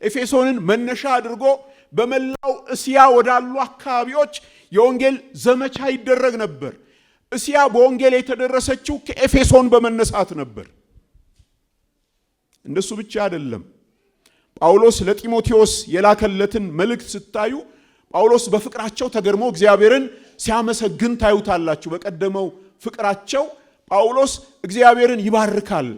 ኤፌሶንን መነሻ አድርጎ በመላው እስያ ወዳሉ አካባቢዎች የወንጌል ዘመቻ ይደረግ ነበር። እስያ በወንጌል የተደረሰችው ከኤፌሶን በመነሳት ነበር። እንደሱ ብቻ አይደለም። ጳውሎስ ለጢሞቴዎስ የላከለትን መልእክት ስታዩ ጳውሎስ በፍቅራቸው ተገርሞ እግዚአብሔርን ሲያመሰግን ታዩታላችሁ። በቀደመው ፍቅራቸው ጳውሎስ እግዚአብሔርን ይባርካል።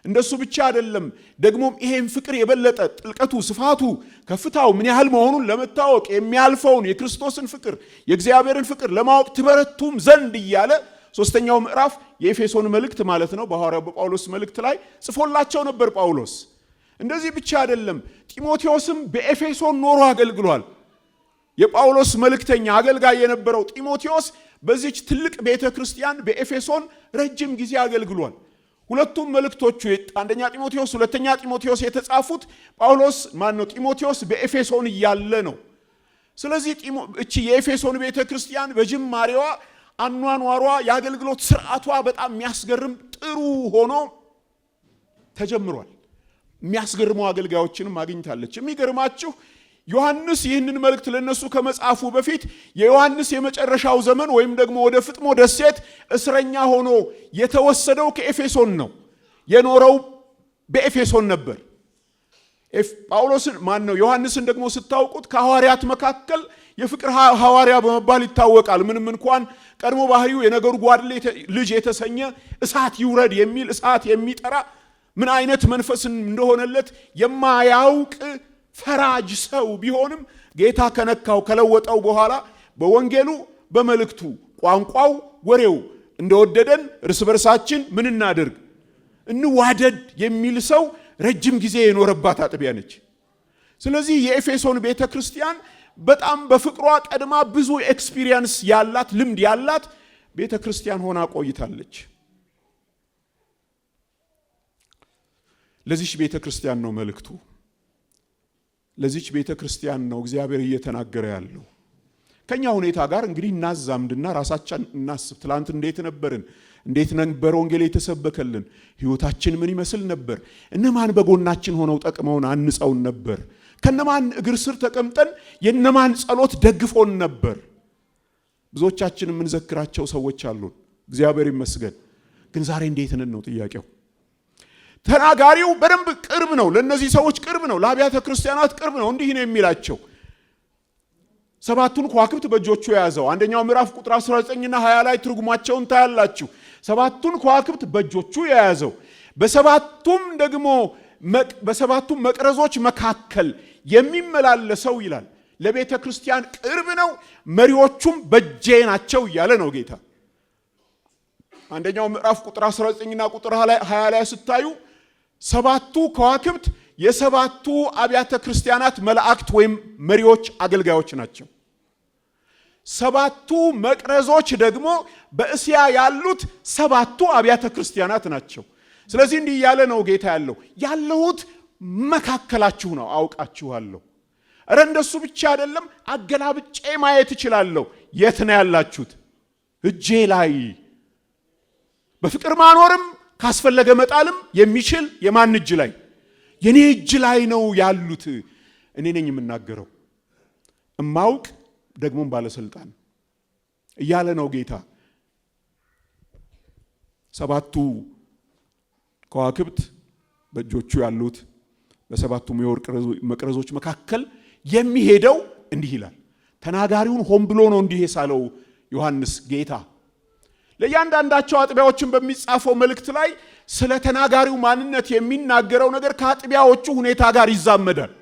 እንደሱ ብቻ አይደለም። ደግሞም ይሄን ፍቅር የበለጠ ጥልቀቱ፣ ስፋቱ፣ ከፍታው ምን ያህል መሆኑን ለመታወቅ የሚያልፈውን የክርስቶስን ፍቅር የእግዚአብሔርን ፍቅር ለማወቅ ትበረቱም ዘንድ እያለ 3ኛው ምዕራፍ የኤፌሶን መልእክት ማለት ነው በሐዋርያው በጳውሎስ መልእክት ላይ ጽፎላቸው ነበር ጳውሎስ። እንደዚህ ብቻ አይደለም። ጢሞቴዎስም በኤፌሶን ኖሮ አገልግሏል። የጳውሎስ መልእክተኛ አገልጋይ የነበረው ጢሞቴዎስ በዚች ትልቅ ቤተ ክርስቲያን በኤፌሶን ረጅም ጊዜ አገልግሏል። ሁለቱም መልእክቶቹ 1ኛ ጢሞቴዎስ 2ኛ ጢሞቴዎስ የተጻፉት ጢሞቴዎስ በኤፌሶን እያለ ነው። ስለዚህ እቺ የኤፌሶን ቤተ ክርስቲያን በጅማሬዋ አኗኗሯ የአገልግሎት ስርዓቷ በጣም የሚያስገርም ጥሩ ሆኖ ተጀምሯል። የሚያስገርሙ አገልጋዮችንም አግኝታለች። የሚገርማችሁ ዮሐንስ ይህንን መልእክት ለነሱ ከመጻፉ በፊት የዮሐንስ የመጨረሻው ዘመን ወይም ደግሞ ወደ ፍጥሞ ደሴት እስረኛ ሆኖ የተወሰደው ከኤፌሶን ነው። የኖረው በኤፌሶን ነበር። ዮሐንስን ደግሞ ስታውቁት ከሐዋርያት መካከል የፍቅር ሐዋርያ በመባል ይታወቃል። ምንም እንኳን ቀድሞ ባህሪው የነጎድጓድ ልጅ የተሰኘ እሳት ይውረድ የሚል እሳት የሚጠራ ምን አይነት መንፈስን እንደሆነለት የማያውቅ ፈራጅ ሰው ቢሆንም ጌታ ከነካው ከለወጠው በኋላ በወንጌሉ በመልእክቱ ቋንቋው ወሬው እንደወደደን እርስ በርሳችን ምን እናድርግ እንዋደድ የሚል ሰው ረጅም ጊዜ የኖረባት አጥቢያ ነች። ስለዚህ የኤፌሶን ቤተ ክርስቲያን በጣም በፍቅሯ ቀድማ ብዙ ኤክስፒሪየንስ ያላት ልምድ ያላት ቤተ ክርስቲያን ሆና ቆይታለች። ለዚች ቤተ ክርስቲያን ነው መልእክቱ። ለዚች ቤተ ክርስቲያን ነው እግዚአብሔር እየተናገረ ያለው። ከኛ ሁኔታ ጋር እንግዲህ እናዛምድና ራሳችን እናስብ። ትላንት እንዴት ነበርን? እንዴት ነበር ወንጌል የተሰበከልን? ህይወታችን ምን ይመስል ነበር? እነማን በጎናችን ሆነው ጠቅመውን አንጸውን ነበር? ከነማን እግር ስር ተቀምጠን የነማን ጸሎት ደግፎን ነበር? ብዙዎቻችን የምንዘክራቸው ሰዎች አሉን፣ እግዚአብሔር ይመስገን። ግን ዛሬ እንዴት ነን ነው ጥያቄው። ተናጋሪው በደንብ ቅርብ ነው፣ ለነዚህ ሰዎች ቅርብ ነው፣ ለአብያተ ክርስቲያናት ቅርብ ነው። እንዲህ ነው የሚላቸው ሰባቱን ከዋክብት በእጆቹ የያዘው አንደኛው ምዕራፍ ቁጥር 19 እና 20 ላይ ትርጉማቸውን ታያላችሁ። ሰባቱን ከዋክብት በእጆቹ የያዘው በሰባቱም መቅረዞች መካከል የሚመላለሰው ይላል ለቤተ ክርስቲያን ቅርብ ነው፣ መሪዎቹም በእጄ ናቸው እያለ ነው ጌታ። አንደኛው ምዕራፍ ቁጥር 19 እና ቁጥር 20 ላይ ስታዩ ሰባቱ ከዋክብት የሰባቱ አብያተ ክርስቲያናት መላእክት ወይም መሪዎች አገልጋዮች ናቸው። ሰባቱ መቅረዞች ደግሞ በእስያ ያሉት ሰባቱ አብያተ ክርስቲያናት ናቸው። ስለዚህ እንዲህ እያለ ነው ጌታ ያለሁት መካከላችሁ ነው፣ አውቃችኋለሁ። እረ እንደሱ ብቻ አይደለም፣ አገላብጬ ማየት እችላለሁ። የት ነው ያላችሁት? እጄ ላይ። በፍቅር ማኖርም ካስፈለገ መጣልም የሚችል የማን እጅ ላይ? የኔ እጅ ላይ ነው ያሉት። እኔ ነኝ የምናገረው፣ እማውቅ ደግሞም ባለስልጣን እያለ ነው ጌታ። ሰባቱ ከዋክብት በእጆቹ ያሉት በሰባቱ የወርቅ መቅረዞች መካከል የሚሄደው እንዲህ ይላል። ተናጋሪውን ሆን ብሎ ነው እንዲህ የሳለው ዮሐንስ ጌታ። ለእያንዳንዳቸው አጥቢያዎችን በሚጻፈው መልእክት ላይ ስለ ተናጋሪው ማንነት የሚናገረው ነገር ከአጥቢያዎቹ ሁኔታ ጋር ይዛመዳል።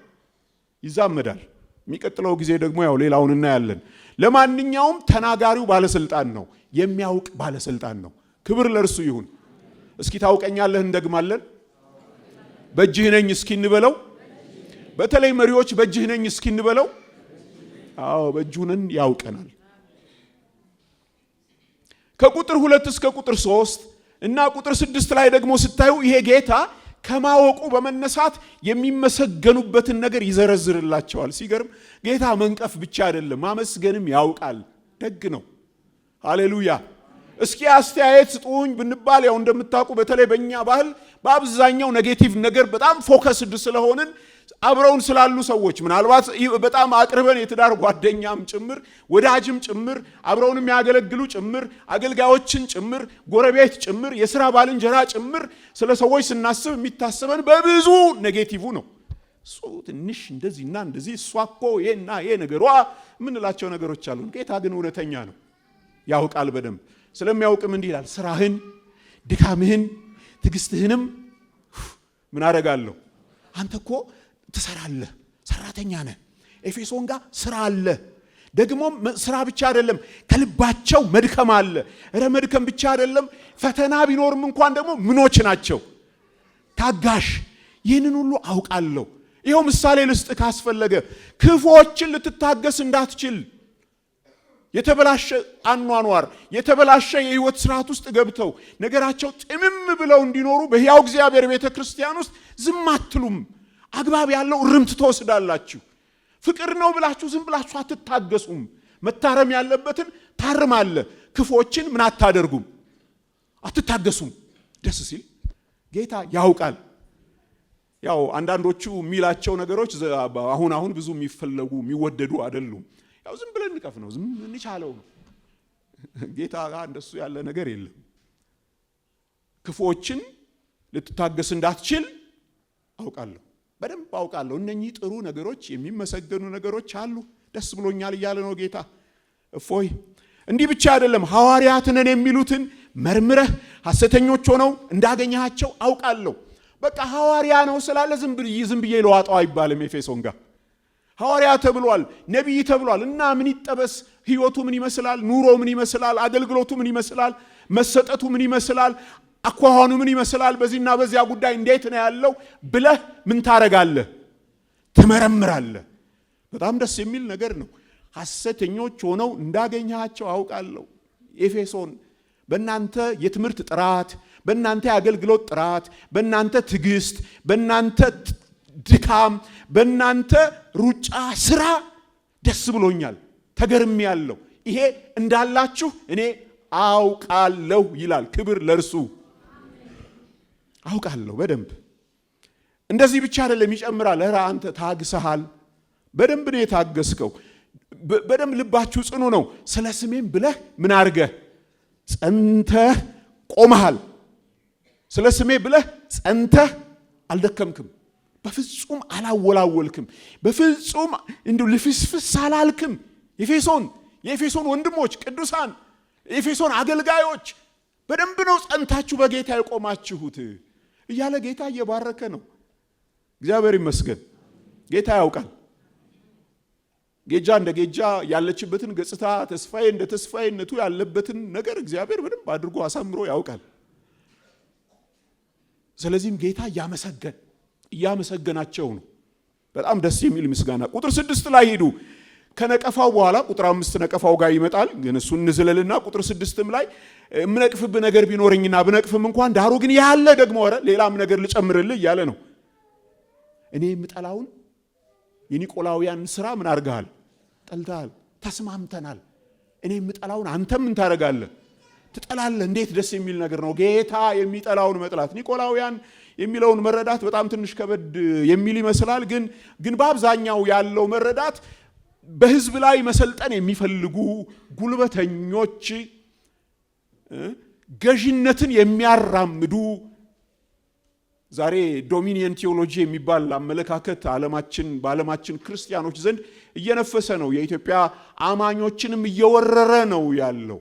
የሚቀጥለው ጊዜ ደግሞ ሌላውን እናያለን። ለማንኛውም ተናጋሪው ባለስልጣን ነው፣ የሚያውቅ ባለስልጣን ነው። ክብር ለእርሱ ይሁን። እስኪ ታውቀኛለህ እንደግማለን። በእጅህ ነኝ እስኪ እንበለው። በተለይ መሪዎች በእጅህ ነኝ እስኪ እንበለው። አዎ በእጁ ነን፣ ያውቀናል። ከቁጥር 2 እስከ ቁጥር 3 እና ቁጥር 6 ላይ ደግሞ ስታዩ ይሄ ጌታ ከማወቁ በመነሳት የሚመሰገኑበትን ነገር ይዘረዝርላቸዋል። ሲገርም ጌታ መንቀፍ ብቻ አይደለም፣ ማመስገንም ያውቃል። ደግ ነው። ሃሌሉያ። እስኪ አስተያየት ስጡኝ ብንባል እንደምታውቁ በተለይ በእኛ ባህል በአብዛኛው ኔጌቲቭ ነገር በጣም ፎከስድ ስለሆንን አብረውን ስላሉ ሰዎች ምናልባት በጣም አቅርበን የትዳር ጓደኛም ጭምር ወዳጅም ጭምር አብረውን የሚያገለግሉ ጭምር አገልጋዮችን ጭምር ጎረቤት ጭምር የሥራ ባልንጀራ ጭምር ስለ ሰዎች ስናስብ የሚታሰበን በብዙ ኔጌቲቭ ነው። እሱ ትንሽ እንደዚህና እንደዚህ እሷ እኮ ይሄና ይሄ ነገሯ ምንላቸው ነገሮች አሉ። ጌታ ግን እውነተኛ ነው፣ ያውቃል በደንብ። ስለሚያውቅም እንዲህ ይላል፣ ስራህን፣ ድካምህን፣ ትዕግስትህንም ምን አደርጋለሁ? አንተ እኮ ትሰራለህ፣ ሰራተኛ ነህ። ኤፌሶን ጋር ስራ አለ። ደግሞ ስራ ብቻ አይደለም፣ ከልባቸው መድከም አለ። መድከም ብቻ አይደለም፣ ፈተና ቢኖርም እንኳን ደግሞ ምኖች ናቸው? ታጋሽ። ይህንን ሁሉ አውቃለሁ። ይኸው ምሳሌ ልስጥ ካስፈለገ፣ ክፉዎችን ልትታገስ እንዳትችል የተበላሸ አኗኗር የተበላሸ የህይወት ስርዓት ውስጥ ገብተው ነገራቸው ጥምም ብለው እንዲኖሩ በሕያው እግዚአብሔር ቤተ ክርስቲያን ውስጥ ዝም አትሉም። አግባብ ያለው እርምት ትወስዳላችሁ። ፍቅር ነው ብላችሁ ዝም ብላችሁ አትታገሱም። መታረም ያለበትን ታርማለ። ክፎችን ምን አታደርጉም? አትታገሱም። ደስ ሲል ጌታ ያውቃል። አንዳንዶቹ የሚላቸው ነገሮች አሁን ብዙ የሚፈለጉ የሚወደዱ አይደሉም። ዝም ብለን እንቀፍ ነው፣ ዝም እንቻለው ነው። ጌታ ጋር እንደሱ ያለ ነገር የለም። ክፎችን ልትታገስ እንዳትችል አውቃለሁ፣ በደንብ አውቃለሁ። እነኚህ ጥሩ ነገሮች የሚመሰገኑ ነገሮች አሉ። ደስ ብሎኛል እያለ ነው ጌታ። እፎይ። እንዲህ ብቻ አይደለም፣ ሐዋርያት ነን የሚሉትን መርምረህ ሐሰተኞች ሆነው እንዳገኘሃቸው አውቃለሁ። በቃ ሐዋርያ ነው ስላለ ዝም ብዬ ለዋጣው አይባልም። ኤፌሶን ጋር ሐዋርያ ተብሏል፣ ነቢይ ተብሏል እና ምን ይጠበስ? ህይወቱ ምን ይመስላል? ኑሮ ምን ይመስላል? አገልግሎቱ ምን ይመስላል? መሰጠቱ ምን ይመስላል? አኳኋኑ ምን ይመስላል? በዚህና በዚያ ጉዳይ እንዴት ነው ያለው ብለህ ምን ታረጋለህ? ትመረምራለህ። በጣም ደስ የሚል ነገር ነው። ሐሰተኞች ሆነው እንዳገኘሃቸው አውቃለሁ። ኤፌሶን በእናንተ የትምህርት ጥራት፣ በእናንተ የአገልግሎት ጥራት፣ በእናንተ ትዕግስት፣ በእናንተ ድካም፣ በእናንተ ሩጫ ስራ ደስ ብሎኛል፣ ተገርሜያለሁ። ይሄ እንዳላችሁ እኔ አውቃለሁ ይላል። ክብር ለእርሱ። አውቃለሁ በደንብ። እንደዚህ ብቻ አይደለም፣ ይጨምራል። አንተ ታግሰሃል፣ በደንብ ነው የታገስከው። በደንብ ልባችሁ ጽኑ ነው። ስለ ስሜም ብለህ ምን አድርገህ ጸንተህ ቆመሃል። ስለ ስሜ ብለህ ጸንተህ አልደከምክም፣ በፍጹም አላወላወልክም፣ በፍጹም እንዲሁ ልፍስፍስ አላልክም የኤፌሶን ወንድሞች ቅዱሳን፣ የኤፌሶን አገልጋዮች በደንብ ነው ጸንታችሁ በጌታ የቆማችሁት እያለ ጌታ እየባረከ ነው። እግዚአብሔር ይመስገን። ጌታ ያውቃል። ጌጃ እንደ ጌጃ ያለችበትን ገጽታ፣ ተስፋዬ እንደ ተስፋዬነቱ ያለበትን ነገር እግዚአብሔር በደንብ አድርጎ አሳምሮ ያውቃል። ስለዚህም ጌታ እያመሰገናቸው ነው። በጣም ደስ የሚል ምስጋና። ቁጥር 6 ላይ ሄዱ። ከነቀፋው በኋላ ቁጥር 5 ነቀፋው ጋር ይመጣል። ግን እሱን እንዝለልና ቁጥር 6ም ላይ የምነቅፍብህ ነገር ቢኖረኝና ብነቅፍም እንኳን ዳሩ ግን ያለ ደግሞ ሌላም ነገር ልጨምርልህ እያለ ነው። እኔ የምጠላውን የኒቆላውያን ስራ ምን አድርገሃል? ጠልተሃል። ተስማምተናል። እኔ የምጠላውን አንተም ምን ታደርጋለህ? ትጠላለህ። እንዴት ደስ የሚል ነገር ነው ጌታ የሚጠላውን መጥላት። ኒቆላውያን የሚለውን መረዳት በጣም ትንሽ ከበድ የሚል ይመስላል። ግን በአብዛኛው ያለው መረዳት በህዝብ ላይ መሰልጠን የሚፈልጉ ጉልበተኞች፣ ገዥነትን የሚያራምዱ፣ ዛሬ ዶሚኒየን ቴዎሎጂ የሚባል አመለካከት በዓለማችን ክርስቲያኖች ዘንድ እየነፈሰ ነው። የኢትዮጵያ አማኞችንም እየወረረ ነው ያለው።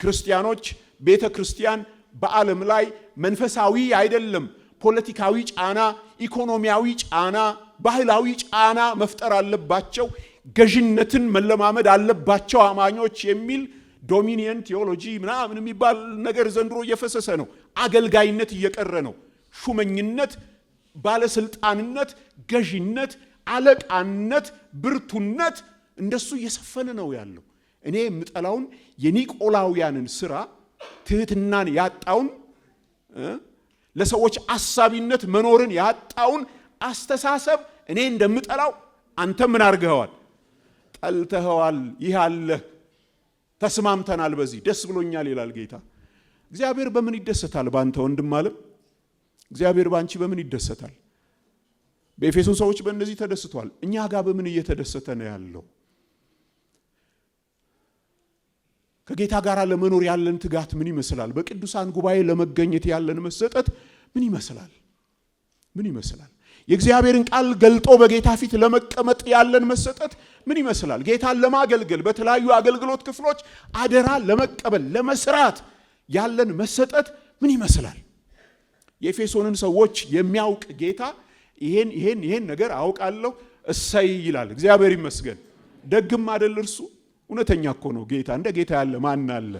ክርስቲያኖች፣ ቤተ ክርስቲያን በዓለም ላይ መንፈሳዊ አይደለም ፖለቲካዊ ጫና፣ ኢኮኖሚያዊ ጫና፣ ባህላዊ ጫና መፍጠር አለባቸው፣ ገዥነትን መለማመድ አለባቸው አማኞች የሚል ዶሚኒየን ቴዎሎጂ ምናምን የሚባል ነገር ዘንድሮ እየፈሰሰ ነው። አገልጋይነት እየቀረ ነው። ሹመኝነት፣ ባለስልጣንነት፣ ገዥነት፣ አለቃነት፣ ብርቱነት እንደሱ እየሰፈነ ነው ያለው። እኔ የምጠላውን የኒቆላውያንን ስራ፣ ትህትናን ያጣውን፣ ለሰዎች አሳቢነት መኖርን ያጣውን አስተሳሰብ እኔ እንደምጠላው አንተ ምን አርገኸዋል? ጠልተኸዋል። ይህ አለ። ተስማምተናል። በዚህ ደስ ብሎኛል ይላል ጌታ። እግዚአብሔር በምን ይደሰታል? ባንተ ወንድም አለ። እግዚአብሔር ባንቺ በምን ይደሰታል? በኤፌሶን ሰዎች በእንደዚህ ተደስቷል። እኛ ጋር በምን እየተደሰተ ነው ያለው? ከጌታ ጋር ለመኖር ያለን ትጋት ምን ይመስላል? በቅዱሳን ጉባኤ ለመገኘት ያለን መሰጠት ምን ይመስላል? የእግዚአብሔርን ቃል ገልጦ በጌታ ፊት ለመቀመጥ ያለን መሰጠት ምን ይመስላል? ጌታን ለማገልገል በተለያዩ አገልግሎት ክፍሎች አደራ ለመቀበል ለመስራት ያለን መሰጠት ምን ይመስላል? የኤፌሶንን ሰዎች የሚያውቅ ጌታ ይሄን ነገር አውቃለሁ እሰይ ይላል። እግዚአብሔር ይመስገን። ደግም አይደል እርሱ? እውነተኛ እኮ ነው ጌታ። እንደ ጌታ ያለ ማን አለ?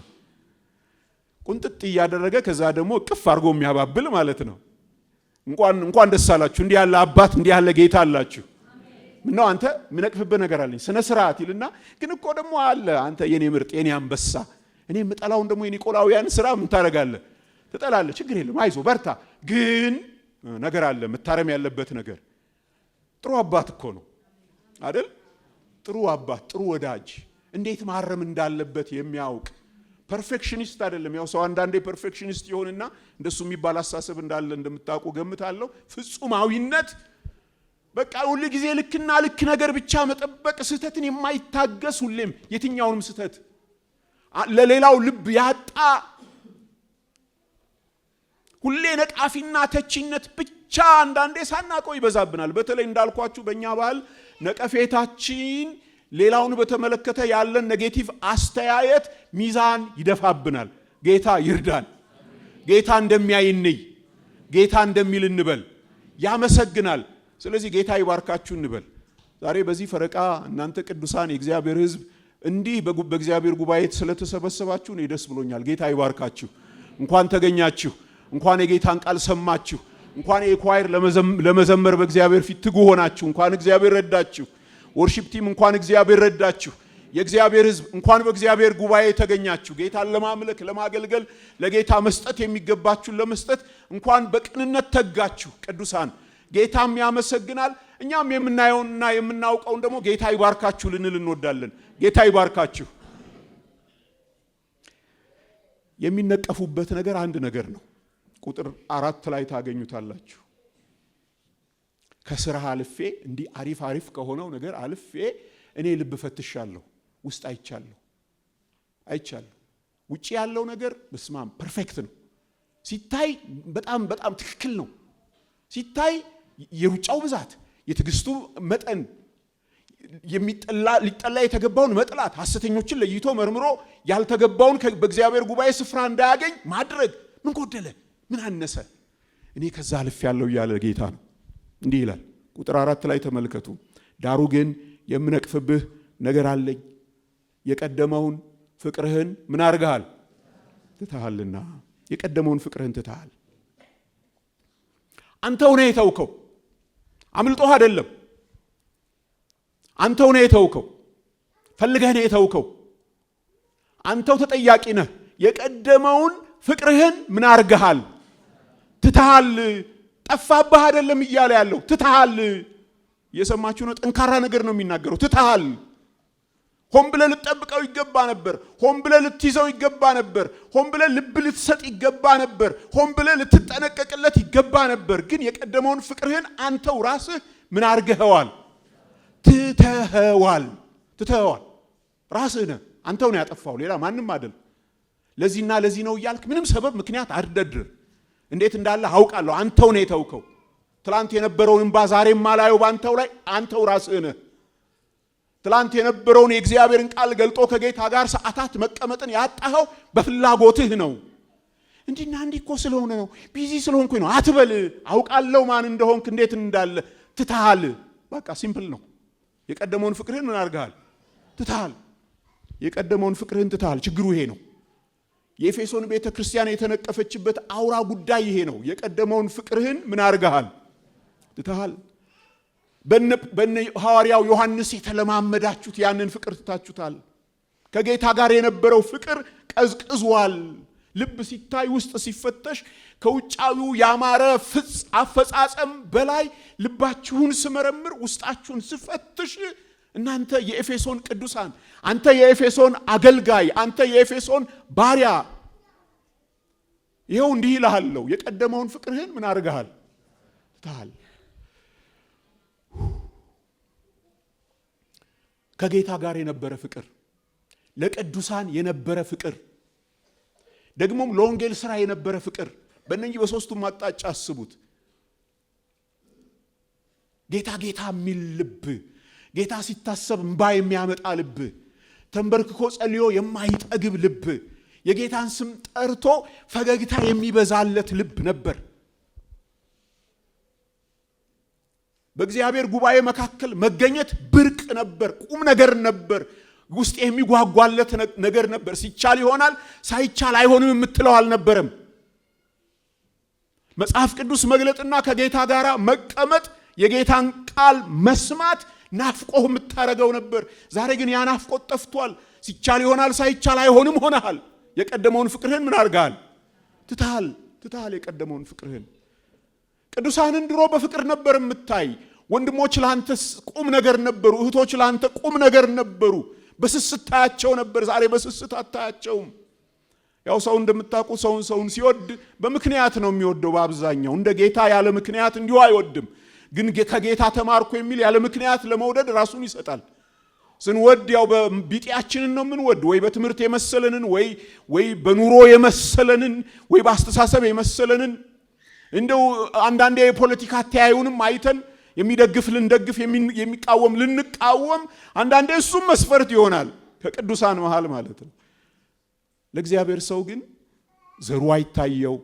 ቁንጥጥ እያደረገ ከዛ ደግሞ ቅፍ አድርጎ የሚያባብል ማለት ነው። እንኳን ደስ አላችሁ፣ እንዲህ ያለ አባት እንዲህ ያለ ጌታ አላችሁ። ምነው አንተ ምነቅፍብህ ነገር አለኝ ስነ ስርዓት ይልና፣ ግን እኮ ደግሞ አለ አንተ የኔ ምርጥ የኔ አንበሳ፣ እኔ የምጠላውን ደግሞ የኒቆላውያን ስራ ምን ታደርጋለህ? ትጠላለህ። ችግር የለም አይዞህ በርታ። ግን ነገር አለ መታረም ያለበት ነገር። ጥሩ አባት እኮ ነው አይደል? ጥሩ አባት፣ ጥሩ ወዳጅ፣ እንዴት ማረም እንዳለበት የሚያውቅ ፐርፌክሽኒስት አይደለም። ያው ሰው አንዳንዴ ፐርፌክሽኒስት ይሆንና እንደሱ የሚባል አሳሰብ እንዳለ እንደምታውቁ ገምታለሁ። ፍጹማዊነት በቃ ሁሉ ጊዜ ልክና ልክ ነገር ብቻ መጠበቅ፣ ስህተትን የማይታገስ ሁሌም የትኛውንም ስህተት ለሌላው ልብ ያጣ፣ ሁሌ ነቃፊና ተቺነት ብቻ አንዳንዴ ሳናቀው ይበዛብናል። በተለይ እንዳልኳችሁ በእኛ ባህል ነቀፌታችን ሌላውን በተመለከተ ያለን ኔጌቲቭ አስተያየት ሚዛን ይደፋብናል። ጌታ ይርዳን። ጌታ እንደሚያይንይ፣ ጌታ እንደሚል እንበል። ያመሰግናል። ስለዚህ ጌታ ይባርካችሁ እንበል። ዛሬ በዚህ ፈረቃ እናንተ ቅዱሳን የእግዚአብሔር ሕዝብ እንዲህ በእግዚአብሔር ጉባኤ ስለተሰበሰባችሁ እኔ ደስ ብሎኛል። ጌታ ይባርካችሁ። እንኳን ተገኛችሁ፣ እንኳን የጌታን ቃል ሰማችሁ፣ እንኳን የኳየር ለመዘመር በእግዚአብሔር ፊት ትጉ ሆናችሁ፣ እንኳን እግዚአብሔር ረዳችሁ። ወርሺፕ ቲም እንኳን እግዚአብሔር ረዳችሁ። የእግዚአብሔር ሕዝብ እንኳን በእግዚአብሔር ጉባኤ ተገኛችሁ። ጌታን ለማምለክ ለማገልገል፣ ለጌታ መስጠት የሚገባችሁን ለመስጠት እንኳን በቅንነት ተጋችሁ ቅዱሳን። ጌታም ያመሰግናል። እኛም የምናየውንና የምናውቀውን ደግሞ ጌታ ይባርካችሁ ልንል እንወዳለን። ጌታ ይባርካችሁ። የሚነቀፉበት ነገር አንድ ነገር ነው። ቁጥር 4 ላይ ታገኙታላችሁ። ከስራ አልፌ እንዲህ አሪፍ ከሆነው ነገር አልፌ እኔ ልብ ፈትሻለሁ፣ ውስጥ አይቻለሁ። ውጪ ያለው ነገር በስማም ፐርፌክት ነው። ሲታይ በጣም ትክክል ነው። ሲታይ የሩጫው ብዛት፣ የትዕግስቱ መጠን፣ ሊጠላ የተገባውን መጥላት፣ ሐሰተኞችን ለይቶ መርምሮ ያልተገባውን በእግዚአብሔር ጉባኤ ስፍራ እንዳያገኝ ማድረግ ምን ጎደለ? ምን አነሰ? እኔ ከዛ አልፍ ያለው እያለ ጌታ ነው። እንዲህ ይላል ቁጥር 4 ላይ ተመልከቱ። ዳሩ ግን የምነቅፍብህ ነገር አለኝ፣ የቀደመውን ፍቅርህን ምን አድርገሃል? ትተሃልና። የቀደመውን ፍቅርህን ትተሃል። አንተው ነህ የተውከው፣ አምልጦህ አይደለም። አንተው ነህ የተውከው፣ ፈልገህ ነህ የተውከው። አንተው ተጠያቂ ነህ። የቀደመውን ፍቅርህን ምን አድርገሃል? ትተሃል። ጠፋብህ አይደለም እያለ ያለው ትተሃል። እየሰማችሁ ነው? ጠንካራ ነገር ነው የሚናገረው። ትተሃል። ሆን ብለህ ልትጠብቀው ይገባ ነበር። ሆን ብለህ ልትይዘው ይገባ ነበር። ሆን ብለህ ልብ ልትሰጥ ይገባ ነበር። ሆን ብለህ ልትጠነቀቅለት ይገባ ነበር። ግን የቀደመውን ፍቅርህን አንተው ራስህ ምን አድርገኸዋል? ትተኸዋል። ራስህ ነህ። አንተው ነው ያጠፋው፣ ሌላ ማንም አይደል። ለዚህና ለዚህ ነው እያልክ ምንም ሰበብ ምክንያት አትደርድር። እንዴት እንዳለ አውቃለሁ። አንተው ነው የተውከው። ትላንት የነበረውን እንባ ዛሬም ማላየው ባንተው ላይ አንተው ራስህ ነህ። ትላንት የነበረውን የእግዚአብሔርን ቃል ገልጦ ከጌታ ጋር ሰዓታት መቀመጥን ያጣኸው በፍላጎትህ ነው። እንዲና እንዲህ እኮ ስለሆነ ነው፣ ቢዚ ስለሆንኩኝ ነው አትበል። አውቃለሁ ማን እንደሆንክ እንዴት እንዳለ ትተሃል። በቃ ሲምፕል ነው። የቀደመውን ፍቅርህን ምን አድርገሃል? ትተሃል። የቀደመውን ፍቅርህን ትተሃል። ችግሩ ይሄ ነው። የኤፌሶን ቤተ ክርስቲያን የተነቀፈችበት አውራ ጉዳይ ይሄ ነው። የቀደመውን ፍቅርህን ምን አድርገሃል? ትተሃል። በነ ሐዋርያው ዮሐንስ የተለማመዳችሁት ያንን ፍቅር ትታችሁታል። ከጌታ ጋር የነበረው ፍቅር ቀዝቅዟል። ልብ ሲታይ ውስጥ ሲፈተሽ ከውጫዊው ያማረ አፈጻጸም በላይ ልባችሁን ስመረምር ውስጣችሁን ስፈትሽ እናንተ የኤፌሶን ቅዱሳን፣ አንተ የኤፌሶን አገልጋይ፣ አንተ የኤፌሶን ባሪያ ይኸው እንዲህ ይልሃለሁ፣ የቀደመውን ፍቅርህን ምን አድርገሃል? ትተሃል። ከጌታ ጋር የነበረ ፍቅር፣ ለቅዱሳን የነበረ ፍቅር፣ ደግሞም ለወንጌል ሥራ የነበረ ፍቅር፣ በእነኚህ በሶስቱም አቅጣጫ አስቡት። ጌታ ጌታ የሚል ልብ፣ ጌታ ሲታሰብ እንባ የሚያመጣ ልብ፣ ተንበርክኮ ጸልዮ የማይጠግብ ልብ፣ የጌታን ስም ጠርቶ ፈገግታ የሚበዛለት ልብ ነበር። በእግዚአብሔር ጉባኤ መካከል መገኘት ብርቅ ነበር፣ ቁም ነገር ነበር፣ ውስጥ የሚጓጓለት ነገር ነበር። ሲቻል ይሆናል፣ ሳይቻል አይሆንም የምትለው አልነበረም። መጽሐፍ ቅዱስ መግለጥና ከጌታ ጋር መቀመጥ፣ የጌታን ቃል መስማት ናፍቆህ የምታረገው ነበር። ዛሬ ግን ያ ናፍቆት ጠፍቷል። ሲቻል ይሆናል፣ ሳይቻል አይሆንም ሆነሃል። የቀደመውን ፍቅርህን ምን አድርገሃል? ትተሃል። የቀደመውን ፍቅርህን ቅዱሳንን ድሮ በፍቅር ነበር የምታይ። ወንድሞች ለአንተ ቁም ነገር ነበሩ፣ እህቶች ለአንተ ቁም ነገር ነበሩ። በስስት ታያቸው ነበር። ዛሬ በስስት አታያቸውም። ያው ሰው እንደምታውቁ ሰውን ሲወድ በምክንያት ነው የሚወደው። በአብዛኛው እንደ ጌታ ያለ ምክንያት እንዲሁ አይወድም። ግን ከጌታ ተማርኩ የሚል ያለ ምክንያት ለመውደድ ራሱን ይሰጣል። ስንወድ ያው በቢጤያችንን ነው የምንወድ፣ ወይ በትምህርት የመሰለንን፣ ወይ በኑሮ የመሰለንን፣ ወይ በአስተሳሰብ የመሰለንን፣ እንደው አንዳንዴ የፖለቲካ አተያዩንም አይተን የሚደግፍ ልንደግፍ፣ የሚቃወም ልንቃወም፣ አንዳንዴ እሱም መስፈርት ይሆናል ከቅዱሳን መሃል ማለት ነው። ለእግዚአብሔር ሰው ግን ዘሩ አይታየው።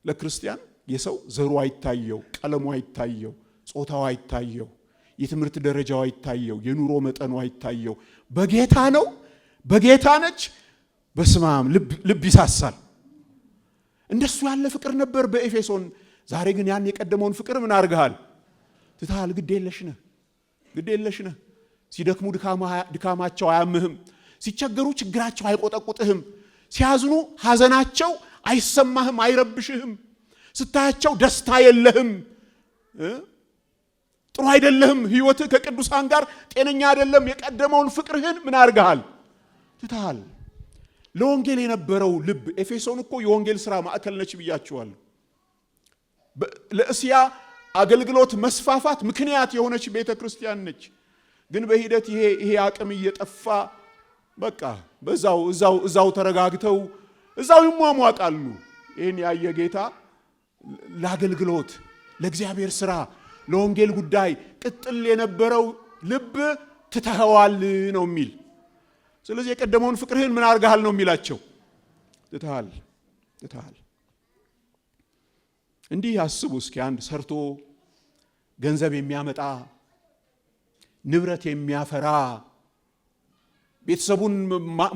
ለክርስቲያን የሰው ዘሩ አይታየው፣ ቀለሙ አይታየው፣ ጾታው አይታየው፣ የትምህርት ደረጃው አይታየው፣ የኑሮ መጠኑ አይታየው። በጌታ ነው፣ በጌታ ነች። በስማም ልብ ይሳሳል። እንደሱ ያለ ፍቅር ነበር በኤፌሶን። ዛሬ ግን ያን የቀደመውን ፍቅር ምን አድርገሃል? ትተሃል። ግድ የለሽ ነህ። ሲደክሙ ድካማቸው አያምህም። ሲቸገሩ ችግራቸው አይቆጠቁጥህም። ሲያዝኑ ሐዘናቸው አይሰማህም፣ አይረብሽህም። ስታያቸው ደስታ የለህም። ጥሩ አይደለህም። ህይወትህ ከቅዱሳን ጋር ጤነኛ አይደለም። የቀደመውን ፍቅርህን ምን አድርገሃል? ትተሃል። ለወንጌል የነበረው ልብ፣ ኤፌሶን እኮ የወንጌል ሥራ ማዕከል ነች ብያችኋለሁ። ለእስያ አገልግሎት መስፋፋት ምክንያት የሆነች ቤተ ክርስቲያን ነች። ግን በሂደት ይሄ አቅም እየጠፋ በቃ እዛው ተረጋግተው እዛው ይሟሟቃሉ። ይህን ያየ ጌታ ለአገልግሎት፣ ለእግዚአብሔር ሥራ፣ ለወንጌል ጉዳይ ቅጥል የነበረው ልብ ትተኸዋል ነው የሚል። ስለዚህ የቀደመውን ፍቅርህን ምን አድርገሃል ነው የሚላቸው? ትተሃል። እንዲህ አስቡ እስኪ፣ አንድ ሰርቶ ገንዘብ የሚያመጣ ንብረት የሚያፈራ ቤተሰቡን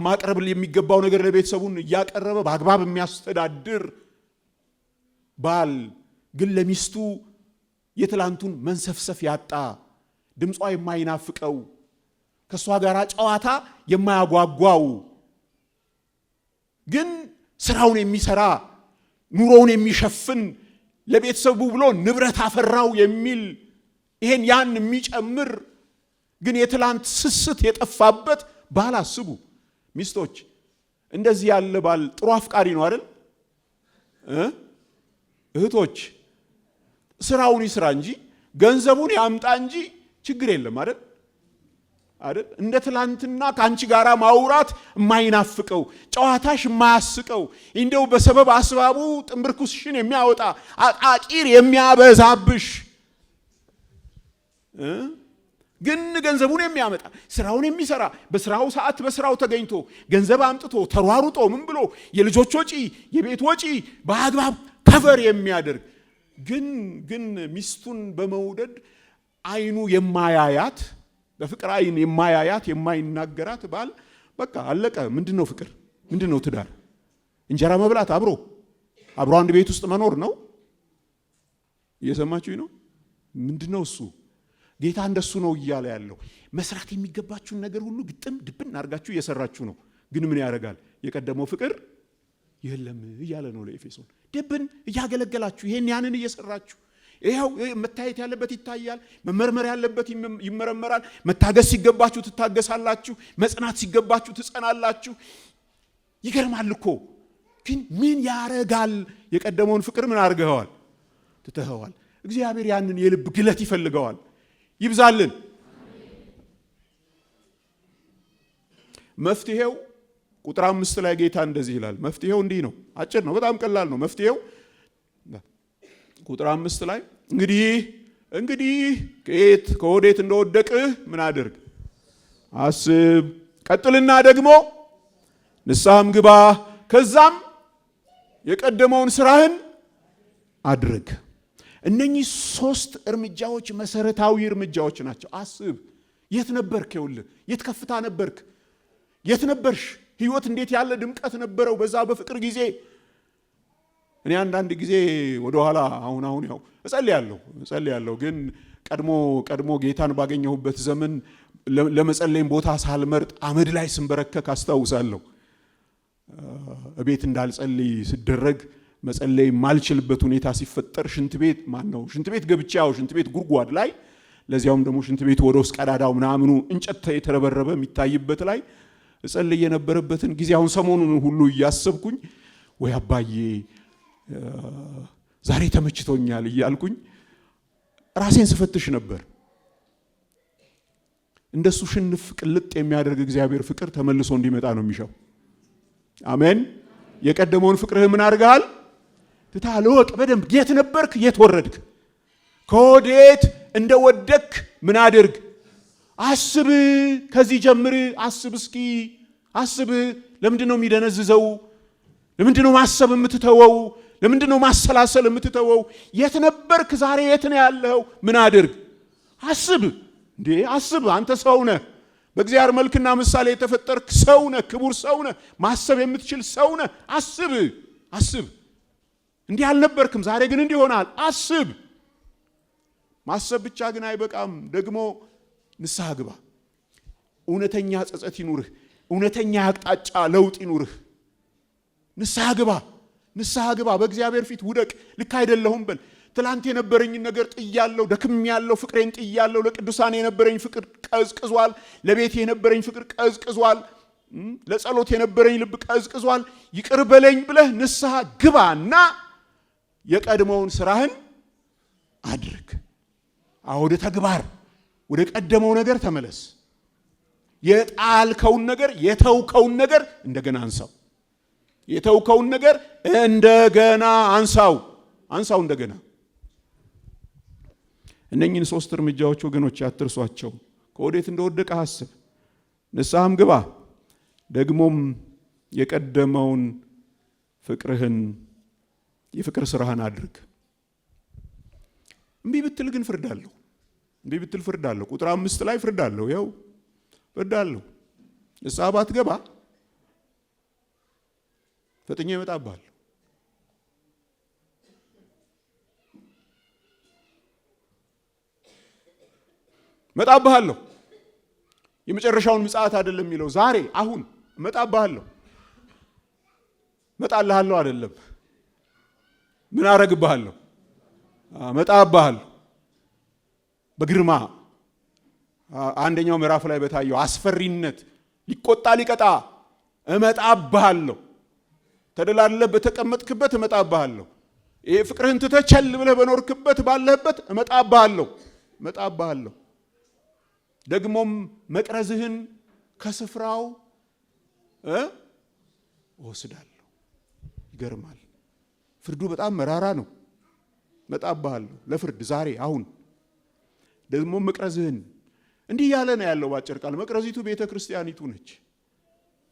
ማቅረብ የሚገባው ነገር ለቤተሰቡን እያቀረበ በአግባብ የሚያስተዳድር ባል ግን ለሚስቱ የትላንቱን መንሰፍሰፍ ያጣ፣ ድምጿ የማይናፍቀው፣ ከሷ ጋር ጨዋታ የማያጓጓው ግን ስራውን የሚሰራ ኑሮውን የሚሸፍን ለቤተሰቡ ብሎ ንብረት አፈራው የሚል ይሄን ያን የሚጨምር ግን የትላንት ስስት የጠፋበት ባል አስቡ። ሚስቶች እንደዚህ ያለ ባል ጥሩ አፍቃሪ ነው አይደል? እህቶች ስራውን ይስራ እንጂ ገንዘቡን ያምጣ እንጂ ችግር የለም አይደል? እንደ ትላንትና ካንቺ ጋራ ማውራት የማይናፍቀው፣ ጨዋታሽ የማያስቀው፣ እንደው በሰበብ አስባቡ ጥምብርኩስሽን የሚያወጣ አቃቂር የሚያበዛብሽ ግን ገንዘቡን የሚያመጣ ስራውን የሚሰራ በስራው ሰዓት በስራው ተገኝቶ ገንዘብ አምጥቶ ተሯሩጦ ምን ብሎ የልጆች ወጪ የቤት ወጪ በአግባብ ከቨር የሚያደርግ ግን ሚስቱን በመውደድ አይኑ የማያያት በፍቅር አይን የማያያት የማይናገራት ባል በቃ አለቀ። ምንድነው ፍቅር? ምንድነው ትዳር? እንጀራ መብላት፣ አብሮ አንድ ቤት ውስጥ መኖር ነው። እየሰማችሁኝ ነው? ምንድነው እሱ? ጌታ እንደሱ ነው እያለ ያለው። መስራት የሚገባችሁን ነገር ሁሉ ግጥም ድብን አድርጋችሁ እየሰራችሁ ነው። ግን ምን ያደርጋል? የቀደመው ፍቅር የለም እያለ ነው ለኤፌሶን። ድብን እያገለገላችሁ ይሄን ያንን እየሰራችሁ ይሄው መታየት ያለበት ይታያል፣ መመርመር ያለበት ይመረመራል፣ መታገስ ሲገባችሁ ትታገሳላችሁ፣ መጽናት ሲገባችሁ ትጸናላችሁ። ይገርማል እኮ። ግን ምን ያረጋል? የቀደመውን ፍቅር ምን አድርገዋል? ትተኸዋል። እግዚአብሔር ያንን የልብ ግለት ይፈልገዋል። ይብዛልን። መፍትሄው ቁጥር 5 ላይ ጌታ እንደዚህ ይላል። መፍትሄው እንዲህ ነው። አጭር ነው፣ በጣም ቀላል ነው መፍትሄው። ቁጥር 5 ላይ እንግዲህ ከወዴት እንደወደቅህ ምን አድርግ? አስብ። ቀጥልና ደግሞ ንስሐም ግባ፣ ከዛም የቀደመውን ስራህን አድርግ። እነኚህ 3 እርምጃዎች መሰረታዊ እርምጃዎች ናቸው። አስብ። የት ነበርክ? ይኸውልህ፣ የት ከፍታ ነበርክ? የት ነበርሽ? ህይወት እንዴት ያለ ድምቀት ነበረው በዛ በፍቅር ጊዜ? እኔ አንዳንድ ጊዜ ወደ ኋላ አሁን ያው እጸልያለሁ ግን ቀድሞ ጌታን ባገኘሁበት ዘመን ለመጸለይም ቦታ ሳልመርጥ አመድ ላይ ስንበረከክ አስታውሳለሁ። እቤት እንዳልጸልይ ሲደረግ መጸለይ ማልችልበት ሁኔታ ሲፈጠር ሽንት ቤት ገብቼ ሽንት ቤት ጉድጓድ ላይ፣ ለዚያውም ደግሞ ሽንት ቤት ወደ ውስጥ ቀዳዳው ምናምኑ እንጨት የተረበረበ የሚታይበት ላይ እጸልይ የነበረበትን ጊዜ አሁን ሰሞኑን ሁሉ እያሰብኩኝ ወይ አባዬ ዛሬ ተመችቶኛል እያልኩኝ ራሴን ስፈትሽ ነበር። እንደሱ ሽንፍ ቅልጥ የሚያደርግ እግዚአብሔር ፍቅር ተመልሶ እንዲመጣ ነው የሚሻው። አሜን። የቀደመውን ፍቅርህ ምን አድርገሃል? ትተሃል። ወቅ በደንብ የት ነበርክ? የት ወረድክ? ከወዴት እንደወደክ ምን አድርግ? አስብ። ከዚህ ጀምር። አስብ። እስኪ አስብ። ለምንድን ነው የሚደነዝዘው? ለምንድን ነው ማሰብ የምትተወው? ለምንድን ነው ማሰላሰል የምትተወው? የት ነበርክ? ዛሬ የት ነው ያለው? ምን አድርግ? አስብ። እንዴ አስብ። አንተ ሰው ነህ፣ በእግዚአብሔር መልክና ምሳሌ የተፈጠርክ ሰው ነህ፣ ክቡር ሰው ነህ፣ ማሰብ የምትችል ሰው ነህ። አስብ። እንዲህ አልነበርክም፣ ዛሬ ግን እንዲህ ሆናል። አስብ። ማሰብ ብቻ ግን አይበቃም፣ ደግሞ ንስሐ ግባ። እውነተኛ ጸጸት ይኑርህ፣ እውነተኛ አቅጣጫ ለውጥ ይኑርህ። ንስሐ ግባ። በእግዚአብሔር ፊት ውደቅ። ልክ አይደለሁም በል። ትላንት የነበረኝን ነገር ጥያለሁ፣ ደክሜያለሁ፣ ፍቅሬን ጥያለሁ። ለቅዱሳን የነበረኝ ፍቅር ቀዝቅዟል። ለቤቴ የነበረኝ ፍቅር ቀዝቅዟል። ለጸሎት የነበረኝ ልብ ቀዝቅዟል። ይቅር በለኝ ብለህ ንስሐ ግባና የቀድሞውን ስራህን አድርግ። ወደ ተግባር፣ ወደ ቀደመው ነገር ተመለስ። የጣልከውን ነገር፣ የተውከውን ነገር እንደገና አንሳው። የተውከውን ነገር እንደገና አንሳው እንደገና። እነኚህን 3 እርምጃዎች ወገኖች አትርሷቸው። ከወዴት እንደወደቀ አስብ፣ ንስሐም ግባ፣ ደግሞም የቀደመውን ፍቅርህን የፍቅር ስራህን አድርግ። እምቢ ብትል ግን ፍርዳለሁ። እምቢ ብትል ፍርዳለሁ። ቁጥር 5 ላይ ፍርዳለሁ። ያው ፍርዳለሁ። ንስሐ ባትገባ ፈጥኜ እመጣብሃለሁ። እመጣብሃለሁ። የመጨረሻውን ምጽአት አይደለም የሚለው፣ ዛሬ አሁን እመጣብሃለሁ። እመጣልሃለሁ አይደለም፣ ምን አረግብሃለሁ? እመጣብሃለሁ። በግርማ አንደኛው ምዕራፍ ላይ በታየው አስፈሪነት ሊቆጣ ሊቀጣ እመጣብሃለሁ። ተደላልለህ በተቀመጥክበት እመጣብሃለሁ። ይሄ ፍቅርህን ትተህ ቸል ብለህ በኖርክበት ባለህበት እመጣብሃለሁ። እመጣብሃለሁ። ደግሞም መቅረዝህን ከስፍራው እወስዳለሁ። ይገርማል። ፍርዱ በጣም መራራ ነው። እመጣብሃለሁ ለፍርድ ዛሬ አሁን። ደግሞ መቅረዝህን እንዲህ ያለ ነው ያለው ባጭር ቃል። መቅረዚቱ ቤተ ክርስቲያኒቱ ነች።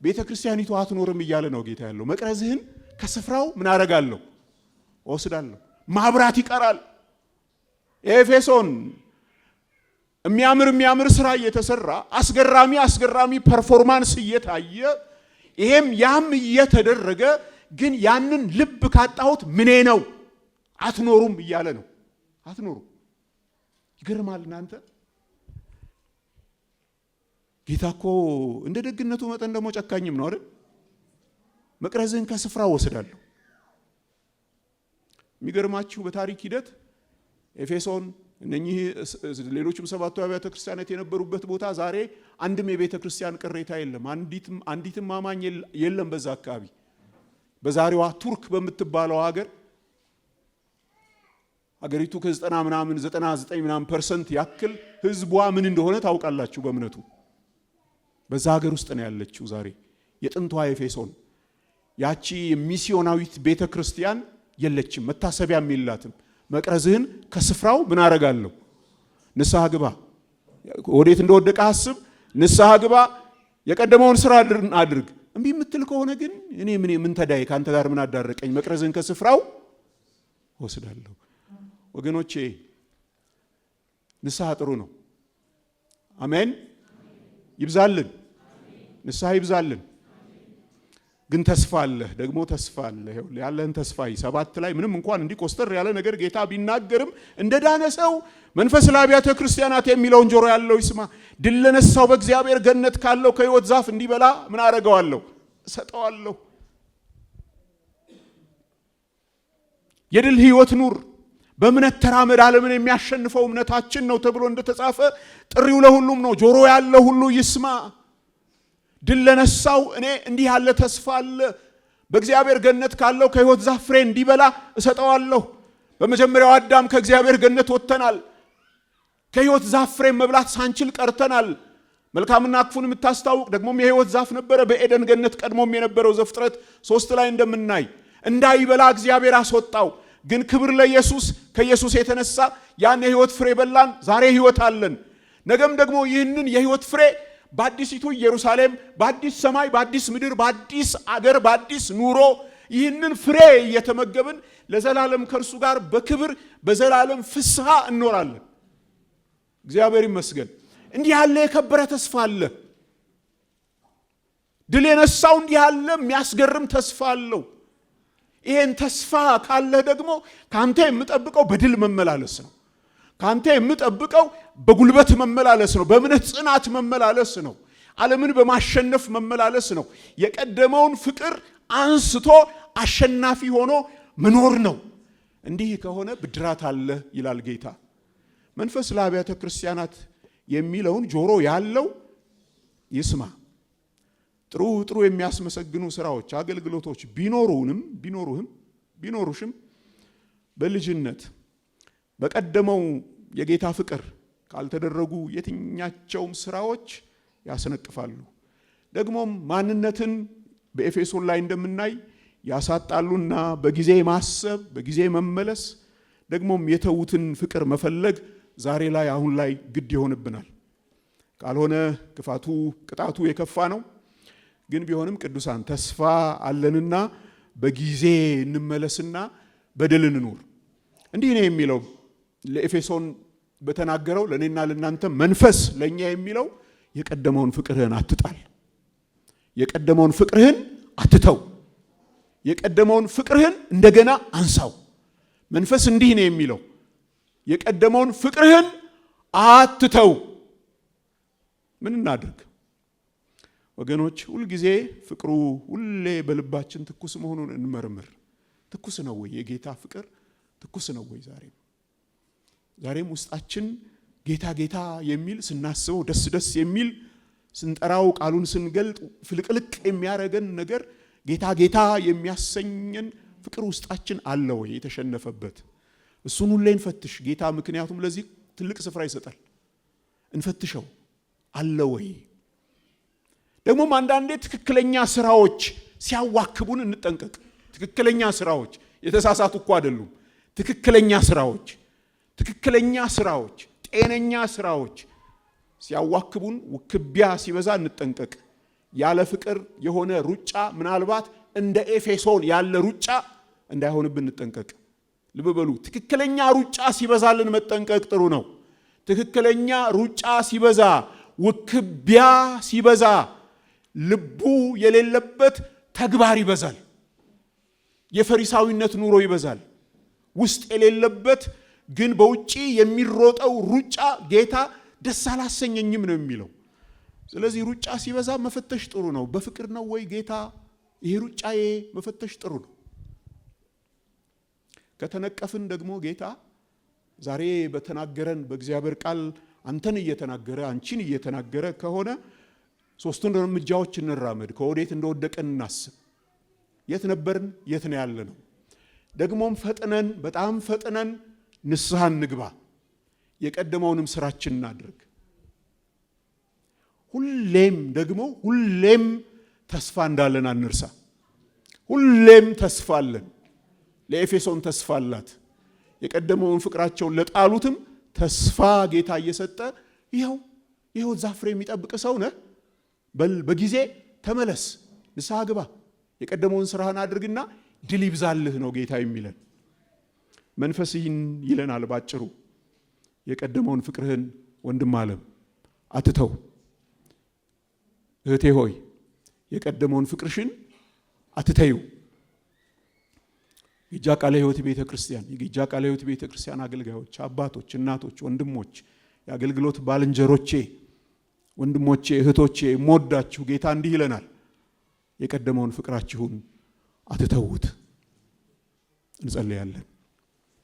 ቤተ ክርስቲያኒቱ አትኖርም እያለ ነው ጌታ ያለው። መቅረዝህን ከስፍራው ምን አደርጋለሁ? እወስዳለሁ። ማብራት ይቀራል። ኤፌሶን የሚያምር ስራ እየተሰራ አስገራሚ ፐርፎርማንስ እየታየ ይሄም ያም እየተደረገ ግን ያንን ልብ ካጣሁት ምኔ ነው? አትኖሩም እያለ ነው። አትኖሩም። ይገርማል እናንተ። ጌታ እኮ እንደ ደግነቱ መጠን ደግሞ ጨካኝም ነው አይደል? መቅረዝህን ከስፍራው ወስዳለሁ። የሚገርማችሁ በታሪክ ሂደት ኤፌሶን እነኚህ ሌሎችም ሰባቱ አብያተ ክርስቲያናት የነበሩበት ቦታ ዛሬ አንድም የቤተ ክርስቲያን ቅሬታ የለም። አንዲትም አማኝ የለም በዛ አካባቢ። በዛሬዋ ቱርክ በምትባለው ሀገሪቱ ከ99% ያክል ህዝቧ ምን እንደሆነ ታውቃላችሁ በእምነቱ። በዛ ሀገር ውስጥ ነው ያለችው ዛሬ የጥንቷ ኤፌሶን። ያቺ ሚስዮናዊት ቤተ ክርስቲያን የለችም፣ መታሰቢያም የላትም። መቅረዝህን ከስፍራው ምን አረጋለሁ? ንስሐ ግባ። ወዴት እንደወደቀ አስብ፣ ንስሐ ግባ፣ የቀደመውን ስራ አድርግ። እምቢ የምትል ከሆነ ግን እኔ ምን ተዳይ ካንተ ጋር ምን አዳረቀኝ? መቅረዝህን ከስፍራው ወስዳለሁ። ወገኖቼ ንስሐ ጥሩ ነው። አሜን። ይብዛልን፣ ንስሐ ይብዛልን። ግን ተስፋ አለ፣ ደግሞ ተስፋ አለ። ያለህን ተስፋ 7 ላይ ምንም እንኳን እንዲህ ኮስተር ያለ ነገር ጌታ ቢናገርም እንደ ዳነ ሰው መንፈስ ለአብያተ ክርስቲያናት የሚለውን ጆሮ ያለው ይስማ። ድል ለነሳው በእግዚአብሔር ገነት ካለው ከሕይወት ዛፍ እንዲበላ ምን አረገዋለሁ? እሰጠዋለሁ። የድል ሕይወት ኑር፣ በእምነት ተራመድ። ዓለምን የሚያሸንፈው እምነታችን ነው ተብሎ እንደተጻፈ ጥሪው ለሁሉም ነው። ጆሮ ያለው ሁሉ ይስማ። ድል ለነሳው እኔ እንዲህ ያለ ተስፋ አለ። በእግዚአብሔር ገነት ካለው ከሕይወት ዛፍ ፍሬ እንዲበላ እሰጠዋለሁ። በመጀመሪያው አዳም ከእግዚአብሔር ገነት ወጥተናል። ከሕይወት ዛፍ ፍሬ መብላት ሳንችል ቀርተናል። መልካምና ክፉን የምታስታውቅ ደግሞም የሕይወት ዛፍ ነበረ በኤደን ገነት ቀድሞም የነበረው ዘፍጥረት 3 ላይ እንደምናይ እንዳይበላ እግዚአብሔር አስወጣው። ግን ክብር ለኢየሱስ፣ ከኢየሱስ የተነሳ ያን የሕይወት ፍሬ በላን። ዛሬ ሕይወት አለን። ነገም ደግሞ ይህንን የሕይወት ፍሬ በአዲሲቱ ኢየሩሳሌም፣ በአዲስ ሰማይ፣ በአዲስ ምድር፣ በአዲስ አገር፣ በአዲስ ኑሮ ይህንን ፍሬ እየተመገብን ለዘላለም ከእርሱ ጋር በክብር በዘላለም ፍስሐ እንኖራለን። እግዚአብሔር ይመስገን። እንዲህ ያለ የከበረ ተስፋ አለ። ድል የነሳው እንዲህ ያለ የሚያስገርም ተስፋ አለው። ይሄን ተስፋ ካለ ደግሞ ካንተ የምጠብቀው በድል መመላለስ ነው። ካንተ የምጠብቀው በጉልበት መመላለስ ነው። በእምነት ጽናት መመላለስ ነው። ዓለምን በማሸነፍ መመላለስ ነው። የቀደመውን ፍቅር አንስቶ አሸናፊ ሆኖ መኖር ነው። እንዲህ ከሆነ ብድራት አለ ይላል ጌታ። መንፈስ ለአብያተ ክርስቲያናት የሚለውን ጆሮ ያለው ይስማ። ጥሩ የሚያስመሰግኑ ስራዎች፣ አገልግሎቶች ቢኖሩሽም በልጅነት በቀደመው የጌታ ፍቅር ካልተደረጉ የትኛቸውም ስራዎች ያስነቅፋሉ። ደግሞም ማንነትን በኤፌሶን ላይ እንደምናይ ያሳጣሉና በጊዜ ማሰብ፣ በጊዜ መመለስ፣ ደግሞም የተዉትን ፍቅር መፈለግ ዛሬ ላይ አሁን ላይ ግድ ይሆንብናል። ካልሆነ ክፋቱ ቅጣቱ የከፋ ነው። ግን ቢሆንም ቅዱሳን ተስፋ አለንና በጊዜ እንመለስና በድል እንኑር። እንዲህ ነው የሚለው ለኤፌሶን በተናገረው ለኔና ለናንተ መንፈስ ለኛ የሚለው የቀደመውን ፍቅርህን አትጣል፣ የቀደመውን ፍቅርህን አትተው፣ የቀደመውን ፍቅርህን እንደገና አንሳው። መንፈስ እንዲህ ነው የሚለው የቀደመውን ፍቅርህን አትተው። ምን እናድርግ ወገኖች? ሁልጊዜ ፍቅሩ ሁሌ በልባችን ትኩስ መሆኑን እንመርምር። ትኩስ ነው ወይ የጌታ ፍቅር? ትኩስ ነው ወይ? ዛሬም ውስጣችን ጌታ ጌታ የሚል ስናስበው ደስ ደስ የሚል ስንጠራው ቃሉን ስንገልጥ ፍልቅልቅ የሚያረገን ነገር ጌታ ጌታ የሚያሰኘን ፍቅር ውስጣችን አለ ወይ? የተሸነፈበት እሱን ሁሌ እንፈትሽ። ጌታ ምክንያቱም ለዚህ ትልቅ ስፍራ ይሰጣል። እንፈትሸው አለ ወይ? ደግሞም አንዳንዴ ትክክለኛ ስራዎች ሲያዋክቡን እንጠንቀቅ። ትክክለኛ ስራዎች የተሳሳቱ እኮ አይደሉም። ትክክለኛ ስራዎች ጤነኛ ስራዎች ሲያዋክቡን ውክቢያ ሲበዛ እንጠንቀቅ። ያለ ፍቅር የሆነ ሩጫ ምናልባት እንደ ኤፌሶን ያለ ሩጫ እንዳይሆንብን እንጠንቀቅ። ልብ በሉ። ትክክለኛ ሩጫ ሲበዛልን መጠንቀቅ ጥሩ ነው። ትክክለኛ ሩጫ ሲበዛ፣ ውክቢያ ሲበዛ፣ ልቡ የሌለበት ተግባር ይበዛል። የፈሪሳዊነት ኑሮ ይበዛል። ውስጥ የሌለበት ግን በውጪ የሚሮጠው ሩጫ ጌታ ደስ አላሰኘኝም ነው የሚለው። ስለዚህ ሩጫ ሲበዛ መፈተሽ ጥሩ ነው። በፍቅር ነው ወይ ጌታ ይሄ ሩጫዬ? መፈተሽ ጥሩ ነው። ከተነቀፍን ደግሞ ጌታ ዛሬ በተናገረን በእግዚአብሔር ቃል አንተን እየተናገረ አንቺን እየተናገረ ከሆነ ሶስቱን እርምጃዎች እንራመድ። ከወዴት እንደወደቀን እናስብ። የት ነበርን? የት ነው ያለነው? ደግሞም ፈጥነን በጣም ፈጥነን ንስሐ እንግባ። የቀደመውንም ስራችን እናድርግ። ሁሌም ተስፋ እንዳለን አንርሳ። ሁሌም ተስፋ አለን። ለኤፌሶን ተስፋ አላት። የቀደመውን ፍቅራቸውን ለጣሉትም ተስፋ ጌታ እየሰጠ ይኸው ዛፍሬ የሚጠብቅ ሰው ነህ፣ በል በጊዜ ተመለስ፣ ንስሐ ግባ፣ የቀደመውን ስራህን አድርግና ድል ይብዛልህ ነው ጌታ የሚለን። መንፈስ ይህን ይለናል ባጭሩ። የቀደመውን ፍቅርህን ወንድም ዓለም አትተው። እህቴ ሆይ የቀደመውን ፍቅርሽን አትተዩ። የጌጃ ቃለ ሕይወት ቤተ ክርስቲያን አገልጋዮች፣ አባቶች፣ እናቶች፣ ወንድሞች፣ የአገልግሎት ባልንጀሮቼ፣ ወንድሞቼ፣ እህቶቼ ሞዳችሁ ጌታ እንዲህ ይለናል፣ የቀደመውን ፍቅራችሁን አትተውት። እንጸልያለን።